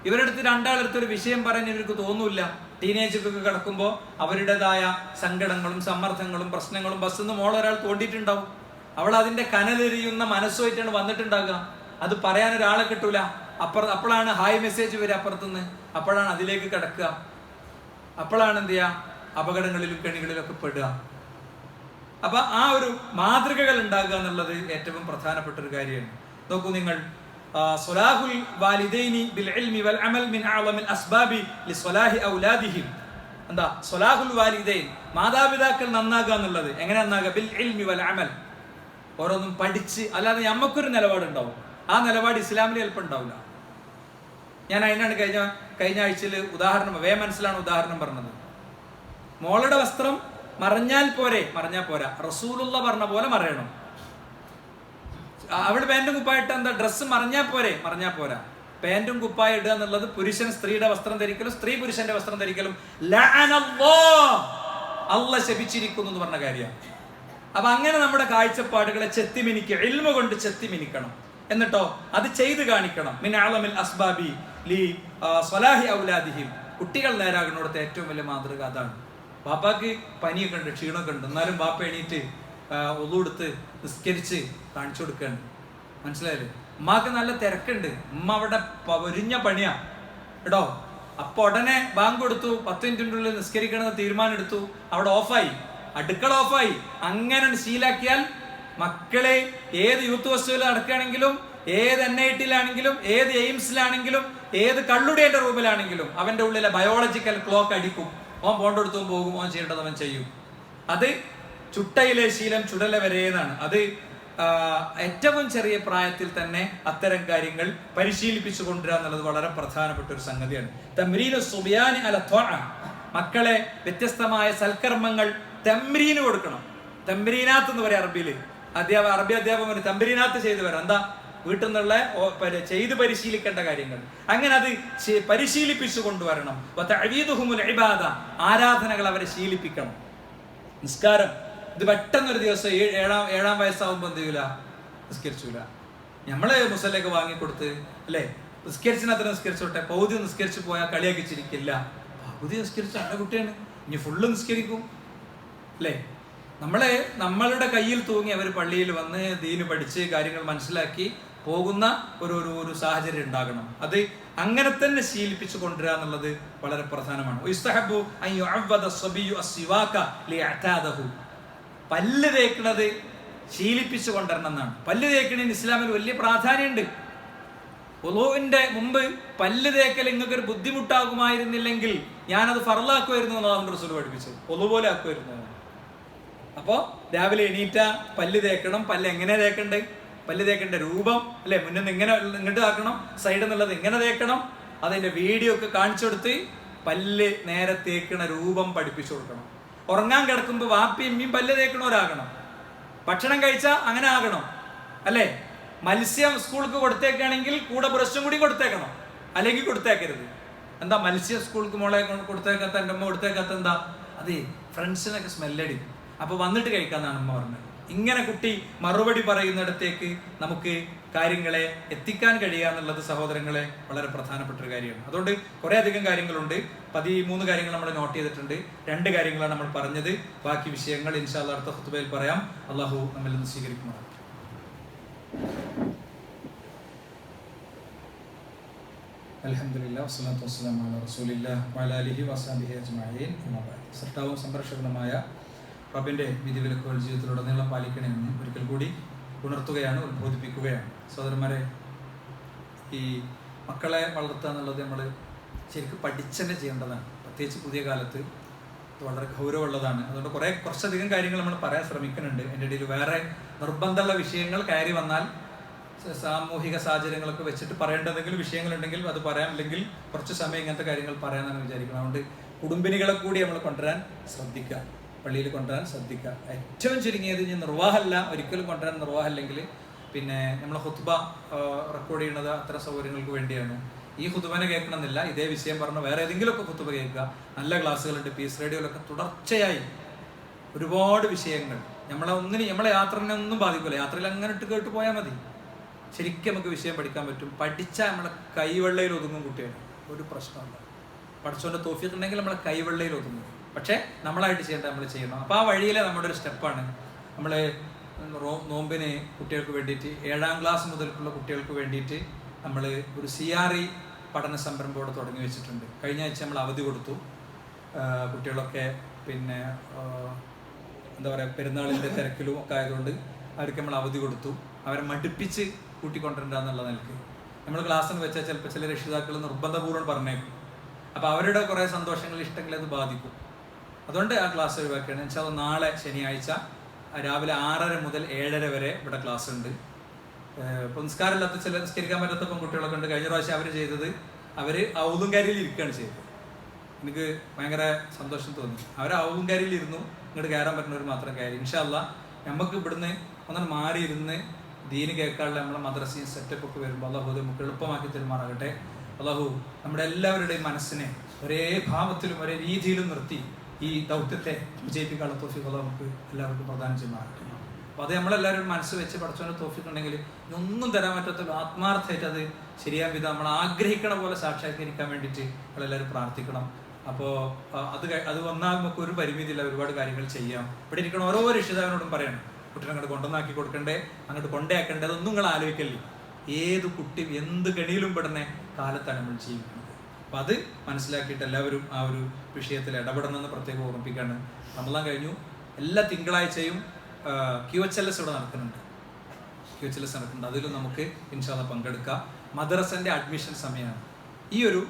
ഇവരെടുത്ത് രണ്ടാളെടുത്ത് ഒരു വിഷയം പറയാൻ ഇവർക്ക് തോന്നൂല്ല. ടീനേജൊക്കെ കിടക്കുമ്പോൾ അവരുടേതായ സങ്കടങ്ങളും സമ്മർദ്ദങ്ങളും പ്രശ്നങ്ങളും ബസ്സിന്ന് മോളൊരാൾ തോണ്ടിയിട്ടുണ്ടാവും. അവൾ അതിന്റെ കനലെറിയുന്ന മനസ്സുമായിട്ടാണ് വന്നിട്ടുണ്ടാകുക. അത് പറയാൻ ഒരാളെ കിട്ടൂല. അപ്പോഴാണ് ഹായ് മെസ്സേജ് വരിക അപ്പുറത്തുനിന്ന്. അപ്പോഴാണ് അതിലേക്ക് കിടക്കുക. അപ്പോഴാണ് എന്ത് ചെയ്യുക, അപകടങ്ങളിലും കെണികളിലൊക്കെ പെടുക. അപ്പൊ ആ ഒരു മാതൃകകൾ ഉണ്ടാകുക എന്നുള്ളത് ഏറ്റവും പ്രധാനപ്പെട്ട ഒരു കാര്യമാണ്. നോക്കൂ നിങ്ങൾ, സ്വലാഹുൽ വാലിദൈനി ബിൽ ഇൽമി വൽ അമൽ മിൻ അഅ്ളമിൽ അസ്ബാബി ലിസ്വലാഹി ഔലാദിഹിം. എന്താ സ്വലാഹുൽ വാലിദൈൻ, മാതാപിതാക്കൾ നന്നാകുക എന്നുള്ളത് എങ്ങനെ നന്നാകുക? ബിൽ ഇൽമി വൽ അമൽ, ഓരോന്നും പഠിച്ച്. അല്ലാതെ നമുക്കൊരു നിലപാടുണ്ടാവും, ആ നിലപാട് ഇസ്ലാമിൽ ചിലപ്പോൾ ഉണ്ടാവില്ല. ഞാൻ അതിനാണ് കഴിഞ്ഞ ആഴ്ചയിൽ ഉദാഹരണം മനസ്സിലാണ് ഉദാഹരണം പറഞ്ഞത്. മോളുടെ വസ്ത്രം മറഞ്ഞാൽ പോരാ, റസൂലുള്ള പറഞ്ഞ പോലെ മറയണം. അവള് പാന്റും കുപ്പായിട്ട് എന്താ ഡ്രസ്സ് മറഞ്ഞാൽ പോരാ. പാന്റും കുപ്പായ ഇടുക എന്നുള്ളത് പുരുഷൻ സ്ത്രീയുടെ വസ്ത്രം ധരിക്കലും സ്ത്രീ പുരുഷന്റെ വസ്ത്രം ധരിക്കലും അല്ലാഹ് ശപിച്ചിരിക്കുന്നു എന്ന് പറഞ്ഞ കാര്യമാണ്. അപ്പൊ അങ്ങനെ നമ്മുടെ കാഴ്ചപ്പാടുകളെ ചെത്തിമിനിക്കുക, ഇൽമ കൊണ്ട് ചെത്തിമിനിക്കണം. എന്നിട്ടോ അത് ചെയ്ത് കാണിക്കണം. മിൻ അഅ്ളമിൽ അസ്ബാബി ലി സ്വലാഹി ഔലാദിഹിം, കുട്ടികൾ നേരാകുന്നിടത്ത് ഏറ്റവും വലിയ മാതൃക അതാണ്. ബാപ്പാക്ക് പനിയൊക്കെ ഉണ്ട്, ക്ഷീണമൊക്കെ ഉണ്ട്, എന്നാലും ബാപ്പ എണീറ്റ് ഒളു എടുത്ത് നിസ്കരിച്ച് കാണിച്ചു കൊടുക്കുകയാണ്. മനസ്സിലായില്ലേ? ഉമ്മാക്ക് നല്ല തിരക്കുണ്ട്, ഉമ്മ അവിടെ പൊരിഞ്ഞ പണിയാ കേട്ടോ. അപ്പൊ ഉടനെ ബാങ്ക് കൊടുത്തു, 10 മിനിറ്റിനുള്ളിൽ നിസ്കരിക്കണമെന്ന് തീരുമാനം എടുത്തു, അവിടെ ഓഫായി, അടുക്കള ഓഫായി. അങ്ങനെ ശീലാക്കിയാൽ മക്കളെ ഏത് യൂത്ത് ഫെസ്റ്റിവൽ നടക്കുകയാണെങ്കിലും, ഏത് NIT-ലാണെങ്കിലും, ഏത് എയിംസിലാണെങ്കിലും, ഏത് കള്ളുടിയുടെ റൂമിലാണെങ്കിലും അവന്റെ ഉള്ളിലെ ബയോളജിക്കൽ ക്ലോക്ക് അടിക്കും. ഓൻ പോണ്ടെടുത്തും പോകും, ഓൻ ചെയ്യേണ്ടത് അവൻ ചെയ്യും. അത് ചുട്ടയിലെ ശീലം ചുടല വരെയെന്നാണ്. അത് ഏറ്റവും ചെറിയ പ്രായത്തിൽ തന്നെ അത്തരം കാര്യങ്ങൾ പരിശീലിപ്പിച്ചു കൊണ്ടുവരിക എന്നുള്ളത് വളരെ പ്രധാനപ്പെട്ട ഒരു സംഗതിയാണ്. തംരീനു സുബിയാനി അല ത്വഅ, മക്കളെ വ്യത്യസ്തമായ സൽക്കർമ്മങ്ങൾ തംരീന് കൊടുക്കണം. തംരീനാത്ത് എന്ന് പറയാം അറബി അധ്യാപകർ തംരീനാത്ത് ചെയ്തു വരാം. എന്താ? വീട്ടിൽ നിന്നുള്ള ചെയ്ത് പരിശീലിക്കേണ്ട കാര്യങ്ങൾ, അങ്ങനെ അത് പരിശീലിപ്പിച്ചു കൊണ്ടുവരണം. ആരാധനകൾ അവരെ ശീലിപ്പിക്കണം. നിസ്കാരം ഇത് പെട്ടെന്നൊരു ദിവസം 7-ാം വയസ്സാവുമ്പോൾ എന്ത് ചെയ്യൂല, നിസ്കരിച്ചൂല. നമ്മള് മുസല്ലൊക്കെ വാങ്ങിക്കൊടുത്ത് അല്ലേ, നിസ്കരിച്ചിനത്ര നിസ്കരിച്ചോട്ടെ, പൗതി നിസ്കരിച്ചു പോയാൽ കളിയാക്കിച്ചിരിക്കില്ല. പകുതി നിസ്കരിച്ച നല്ല കുട്ടിയാണ്, ഇനി ഫുള്ള് നിസ്കരിക്കും അല്ലേ? നമ്മളുടെ കയ്യിൽ തൂങ്ങി അവർ പള്ളിയിൽ വന്ന് ദീന് പഠിച്ച് കാര്യങ്ങൾ മനസ്സിലാക്കി പോകുന്ന ഒരു സാഹചര്യം ഉണ്ടാകണം. അത് അങ്ങനെ തന്നെ ശീലിപ്പിച്ചു കൊണ്ടുവരിക എന്നുള്ളത് വളരെ പ്രധാനമാണ്. പല്ല് തേക്കുന്നത് ശീലിപ്പിച്ചു കൊണ്ടുവരണം എന്നാണ്. പല്ല് തേക്കണതിന് ഇസ്ലാമിൽ വലിയ പ്രാധാന്യമുണ്ട്. വുളൂഇന്റെ മുമ്പ് പല്ല് തേക്കൽ നിങ്ങൾക്കൊരു ബുദ്ധിമുട്ടാകുമായിരുന്നില്ലെങ്കിൽ ഞാനത് ഫർളാക്കുമായിരുന്നു എന്നാണ് റസൂൽ പഠിപ്പിച്ചത്. വുളൂ പോലെ ആക്കുമായിരുന്നു. അപ്പോൾ രാവിലെ എണീറ്റ പല്ല് തേക്കണം. പല്ല് എങ്ങനെ തേക്കണ്ടേ? പല്ല് തേക്കേണ്ട രൂപം അല്ലെ, മുന്നിൽ നിന്ന് ഇങ്ങനെ ഇങ്ങോട്ട് ആക്കണം, സൈഡിൽ നിന്നുള്ളത് ഇങ്ങനെ തേക്കണം. അതിന്റെ വീഡിയോ ഒക്കെ കാണിച്ചു കൊടുത്ത് പല്ല് നേരെ തേക്കണ രൂപം പഠിപ്പിച്ചു കൊടുക്കണം. ഉറങ്ങാൻ കിടക്കുമ്പോൾ വാപ്പിയും അമ്മയും പല്ല് തേക്കണവരാകണം. ഭക്ഷണം കഴിച്ചാൽ അങ്ങനെ ആകണം അല്ലേ? മത്സ്യം സ്കൂൾക്ക് കൊടുത്തേക്കാണെങ്കിൽ കൂടെ ബ്രഷും കൂടി കൊടുത്തേക്കണം, അല്ലെങ്കിൽ കൊടുത്തേക്കരുത്. എന്താ മത്സ്യം സ്കൂൾക്ക് മോളെ കൊടുത്തേക്കാത്ത, എൻ്റെ അമ്മ കൊടുത്തേക്കാത്ത എന്താ? അതെ, ഫ്രണ്ട്സിനൊക്കെ സ്മെല്ലടിക്കും, അപ്പൊ വന്നിട്ട് കഴിക്കാന്നാണ് അമ്മ പറഞ്ഞത്. ഇങ്ങനെ കുട്ടി മറുപടി പറയുന്നിടത്തേക്ക് നമുക്ക് കാര്യങ്ങളെ എത്തിക്കാൻ കഴിയുക എന്നുള്ളത് സഹോദരങ്ങളെ വളരെ പ്രധാനപ്പെട്ട ഒരു കാര്യമാണ്. അതുകൊണ്ട് കുറെ അധികം കാര്യങ്ങളുണ്ട്. 13 കാര്യങ്ങൾ നമ്മൾ നോട്ട് ചെയ്തിട്ടുണ്ട്. 2 കാര്യങ്ങളാണ് നമ്മൾ പറഞ്ഞത്. ബാക്കി വിഷയങ്ങൾ ഇൻഷാ അല്ലാഹ് അടുത്ത ഖുതുബയിൽ പറയാം. അള്ളാഹു നമ്മിൽ നിന്ന് സ്വീകരിക്കുമാറാകട്ടെ. അൽഹംദുലില്ലാഹ് വസ്സലാത്തു വസ്സലാമു അലാ റസൂലില്ലാഹി വഅലാ ആലിഹി വസഹ്ബിഹി അജ്മഈൻ. സൃഷ്ടാവും സംരക്ഷകനുമായ റബ്ബിന്റെ വിധിവിലക്കുകൾ ജീവിതത്തിലുടനീളം പാലിക്കണമെന്ന് ഒരിക്കൽ കൂടി ഉണർത്തുകയാണ്, ഉത്ബോധിപ്പിക്കുകയാണ്. സഹോദരന്മാരെ, ഈ മക്കളെ വളർത്തുക എന്നുള്ളത് നമ്മൾ ശരിക്കും പഠിച്ചന്നെ ചെയ്യേണ്ടതാണ്. പ്രത്യേകിച്ച് പുതിയ കാലത്ത് വളരെ ഗൗരവമുള്ളതാണ്. അതുകൊണ്ട് കുറച്ചധികം കാര്യങ്ങൾ നമ്മൾ പറയാൻ ശ്രമിക്കുന്നുണ്ട്. എൻ്റെ ഇടയിൽ വേറെ നിർബന്ധമുള്ള വിഷയങ്ങൾ കയറി വന്നാൽ സാമൂഹിക സാഹചര്യങ്ങളൊക്കെ വെച്ചിട്ട് പറയേണ്ടതെങ്കിലും വിഷയങ്ങളുണ്ടെങ്കിൽ അത് പറയാം, അല്ലെങ്കിൽ കുറച്ച് സമയം ഇങ്ങനത്തെ കാര്യങ്ങൾ പറയാമെന്നാണ് വിചാരിക്കുന്നത്. അതുകൊണ്ട് കുടുംബിനികളെ കൂടി നമ്മൾ കൊണ്ടുവരാൻ ശ്രദ്ധിക്കുക, പള്ളിയിൽ കൊണ്ടുവരാൻ ശ്രദ്ധിക്കുക. ഏറ്റവും ചുരുങ്ങിയത് ഇനി നിർവാഹമല്ല, ഒരിക്കലും കൊണ്ടുവരാൻ നിർവാഹമല്ലെങ്കിൽ പിന്നെ നമ്മൾ ഖുത്ബ റെക്കോർഡ് ചെയ്യുന്നത് അത്തരം സൗകര്യങ്ങൾക്ക് വേണ്ടിയാണ്. ഈ ഖുത്ബനെ കേൾക്കണമെന്നില്ല, ഇതേ വിഷയം പറഞ്ഞ് വേറെ ഏതെങ്കിലുമൊക്കെ ഖുത്ബ കേൾക്കുക. നല്ല ക്ലാസ്സുകളുണ്ട് പീസ് റേഡിയോയിലൊക്കെ, തുടർച്ചയായി ഒരുപാട് വിഷയങ്ങൾ. നമ്മളെ യാത്രനെ ഒന്നും ബാധിക്കില്ല. യാത്രയിൽ അങ്ങനെ ഇട്ട് കേട്ട് പോയാൽ മതി. ശരിക്കും നമുക്ക് വിഷയം പഠിക്കാൻ പറ്റും. പഠിച്ചാൽ നമ്മളെ കൈവെള്ളയിൽ ഒതുങ്ങും കുട്ടികൾ, ഒരു പ്രശ്നമല്ല. പഠിച്ചോൻ്റെ തൗഫീഖ് ഉണ്ടെങ്കിൽ നമ്മളെ കൈവെള്ളയിൽ ഒതുങ്ങും. പക്ഷേ നമ്മളായിട്ട് ചെയ്യേണ്ടത് നമ്മൾ ചെയ്യണം. അപ്പോൾ ആ വഴിയിലെ നമ്മുടെ ഒരു സ്റ്റെപ്പാണ്. നമ്മൾ നോമ്പിന് കുട്ടികൾക്ക് വേണ്ടിയിട്ട് 7ാം ക്ലാസ് മുതൽക്കുള്ള കുട്ടികൾക്ക് വേണ്ടിയിട്ട് നമ്മൾ ഒരു CRE പഠന സംരംഭം ഇവിടെ തുടങ്ങി വെച്ചിട്ടുണ്ട്. കഴിഞ്ഞ ആഴ്ച നമ്മൾ അവധി കൊടുത്തു. കുട്ടികളൊക്കെ പിന്നെ എന്താ പറയുക, പെരുന്നാളിൻ്റെ തിരക്കിലും ഒക്കെ ആയതുകൊണ്ട് അവർക്ക് നമ്മൾ അവധി കൊടുത്തു. അവരെ മടുപ്പിച്ച് കൂട്ടിക്കൊണ്ടിരണ്ട എന്നുള്ള നിലയ്ക്ക് നമ്മൾ ക്ലാസ്സിന് വെച്ചാൽ ചിലപ്പോൾ ചില രക്ഷിതാക്കൾ നിർബന്ധപൂർവ്വം പറഞ്ഞേക്കും. അപ്പോൾ അവരുടെ കുറേ സന്തോഷങ്ങൾ, ഇഷ്ടങ്ങൾ അത് ബാധിക്കും. അതുകൊണ്ട് ആ ക്ലാസ് ഒഴിവാക്കിയാണ്. എന്നുവെച്ചാൽ നാളെ ശനിയാഴ്ച രാവിലെ 6:30 മുതൽ 7:30 വരെ ഇവിടെ ക്ലാസ് ഉണ്ട്. ഇപ്പോൾ നിസ്കാരമില്ലാത്ത നിസ്കരിക്കാൻ പറ്റാത്ത പെൺകുട്ടികളൊക്കെ ഉണ്ട്. കഴിഞ്ഞ പ്രാവശ്യം അവർ ചെയ്തത്, അവർ ഔദുംകാരിയിൽ ഇരിക്കുകയാണ് ചെയ്തത്. എനിക്ക് ഭയങ്കര സന്തോഷം തോന്നി. അവർ ഔദുംകാരിയിൽ ഇരുന്നു, ഇങ്ങോട്ട് കയറാൻ പറ്റുന്നവർ മാത്രം കയറി. ഇൻഷാ അല്ലാഹ് നമുക്ക് ഇവിടുന്ന് ഒന്നും മാറിയിരുന്ന് ദീന് കേൾക്കാനുള്ള നമ്മളെ മദ്രസയും സെറ്റപ്പ് ഒക്കെ വരുമ്പോൾ അള്ളാഹു നമുക്ക് എളുപ്പമാക്കി തരുമാറാകട്ടെ. അള്ളാഹു നമ്മുടെ എല്ലാവരുടെയും മനസ്സിനെ ഒരേ ഭാവത്തിലും ഒരേ രീതിയിലും നിർത്തി ഈ ദൗത്യത്തെ വിജയിപ്പിക്കാനുള്ള തൗഫീഖ് അള്ളാഹു നമുക്ക് എല്ലാവർക്കും പ്രദാനം ചെയ്യുമാറാകട്ടെ. അപ്പോൾ അത് നമ്മളെല്ലാവരും മനസ്സ് വെച്ച് പഠിച്ചവൻ്റെ തൗഫീഖ് ഉണ്ടെങ്കിൽ ഒന്നും തരാൻ പറ്റാത്ത ആത്മാർത്ഥമായിട്ട് അത് ശരിയായ വിധം നമ്മൾ ആഗ്രഹിക്കണ പോലെ സാക്ഷാത്കരിക്കാൻ വേണ്ടിയിട്ട് നമ്മളെല്ലാവരും പ്രാർത്ഥിക്കണം. അപ്പോൾ അത് വന്നാൽ നമുക്ക് ഒരു പരിമിതിയില്ല, ഒരുപാട് കാര്യങ്ങൾ ചെയ്യാം. ഇവിടെ ഇരിക്കണ ഓരോ രക്ഷിതാവിനോടും പറയണം, കുട്ടീനെ അങ്ങോട്ട് കൊണ്ടുവന്നാക്കി കൊടുക്കണ്ടേ, അങ്ങോട്ട് കൊണ്ടേക്കണ്ടേ, അതൊന്നും നിങ്ങൾ ആലോചിക്കല്ലേ. ഏത് കുട്ടി എന്ത് കെണിയിലും പെടുന്ന കാലത്താണ് നമ്മൾ ജീവിക്കുന്നത്. അപ്പം അത് മനസ്സിലാക്കിയിട്ട് എല്ലാവരും ആ ഒരു വിഷയത്തിൽ ഇടപെടണമെന്ന് പ്രത്യേകം ഓർമ്മിപ്പിക്കാണ്. റമളാൻ കഴിഞ്ഞു. എല്ലാ തിങ്കളാഴ്ചയും QHLS ഇവിടെ നടക്കുന്നുണ്ട്. QHLS നടക്കുന്നുണ്ട്. അതിലും നമുക്ക് ഇൻഷാ അല്ലാഹ് പങ്കെടുക്കാം. മദ്രസൻ്റെ അഡ്മിഷൻ സമയമാണ്. ഈ ഒരു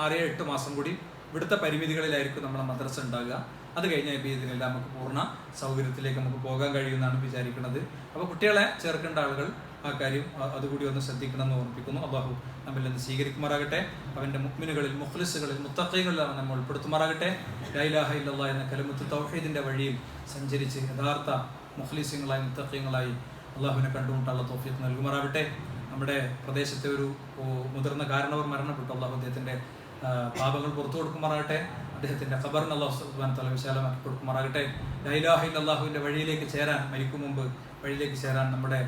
6-8 മാസം കൂടി ഇവിടുത്തെ പരിമിതികളിലായിരിക്കും നമ്മളെ മദ്രസ ഉണ്ടാകുക. അത് കഴിഞ്ഞാൽ ഇതിനെല്ലാം നമുക്ക് പൂർണ്ണ സൗകര്യത്തിലേക്ക് നമുക്ക് പോകാൻ കഴിയുമെന്നാണ് വിചാരിക്കുന്നത്. അപ്പോൾ കുട്ടികളെ ചേർക്കേണ്ട ആളുകൾ ആ കാര്യം അതുകൂടി ഒന്ന് ശ്രദ്ധിക്കണമെന്ന് ഓർമ്മിപ്പിക്കുന്നു. അല്ലാഹു നമ്മിൽ നിന്ന് സ്വീകരിക്കുമാറാകട്ടെ. അവൻ്റെ മുഅ്മിനുകളിൽ, മുഖ്ലിസുകളിൽ, മുത്തഖീങ്ങളിൽ അവൻ നമ്മൾ ഉൾപ്പെടുത്തുമാറാകട്ടെ. ലാ ഇലാഹ ഇല്ലല്ലാഹ് എന്ന കലിമത്ത് തൗഹീദിൻ്റെ വഴിയിൽ സഞ്ചരിച്ച് യഥാർത്ഥ മുഖ്ലിസുകളായി, മുത്തഖീങ്ങളായി അള്ളാഹുവിനെ കണ്ടുമുട്ടാനുള്ള തൗഫീഖ് നൽകുമാറാകട്ടെ. നമ്മുടെ പ്രദേശത്തെ ഒരു മുതിർന്ന കാരണവർ മരണപ്പെട്ടു. അള്ളാഹു അദ്ദേഹത്തിൻ്റെ പാപങ്ങൾ പുറത്തു കൊടുക്കുമാറാകട്ടെ. അദ്ദേഹത്തിൻ്റെ ഖബറിന് അല്ലാഹു സുബ്ഹാനഹു വ തആല വിശാലമാക്കി കൊടുക്കുമാറാകട്ടെ. ലാ ഇലാഹ ഇല്ലല്ലാഹുവിൻ്റെ വഴിയിലേക്ക് ചേരാൻ, മരിക്കും മുമ്പ് വഴിയിലേക്ക് ചേരാൻ നമ്മുടെ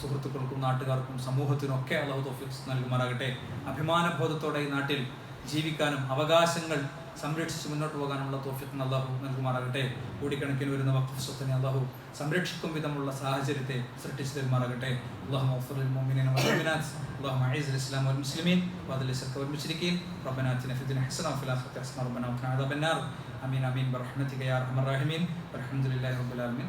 സുഹൃത്തുക്കൾക്കും നാട്ടുകാർക്കും സമൂഹത്തിനും ഒക്കെ അല്ലാഹു തൗഫീഖ് നൽകുമാറാകട്ടെ. അഭിമാനബോധത്തോടെ ഈ നാട്ടിൽ ജീവിക്കാനും അവകാശങ്ങൾ സംരക്ഷിച്ച് മുന്നോട്ട് പോകാനുള്ള തൗഫീഖ് അല്ലാഹു നൽകുമാറാകട്ടെ. കോടിക്കണക്കിന് വരുന്ന വഖഫ് സ്വത്തിനെ അല്ലാഹു സംരക്ഷിക്കും വിധമുള്ള സാഹചര്യത്തെ സൃഷ്ടിച്ചു തരുമാറാകട്ടെ. അല്ലാഹുമ്മ ഗ്ഫിർ ലിൽ മുഅ്മിനീന വൽ മുഅ്മിനാത്ത് അല്ലാഹുമ്മ അഇസ്ൽ ഇസ്ലാം വൽ മുസ്ലിമീൻ വഅദിൽ ശർക വൽ മുശ്രിക്കീൻ റബ്ബനാ ആതിനാ ഫിദ് ദുനിയ ഹസന വഫിൽ ആഖിറതി ഹസന റബ്ബനാ വഖിനാ അദാബന്നാർ. ആമീൻ ആമീൻ ബിറഹ്മതിക യാ അർഹമർ റഹീമീൻ. വൽഹംദുലില്ലാഹി റബ്ബിൽ ആലമീൻ.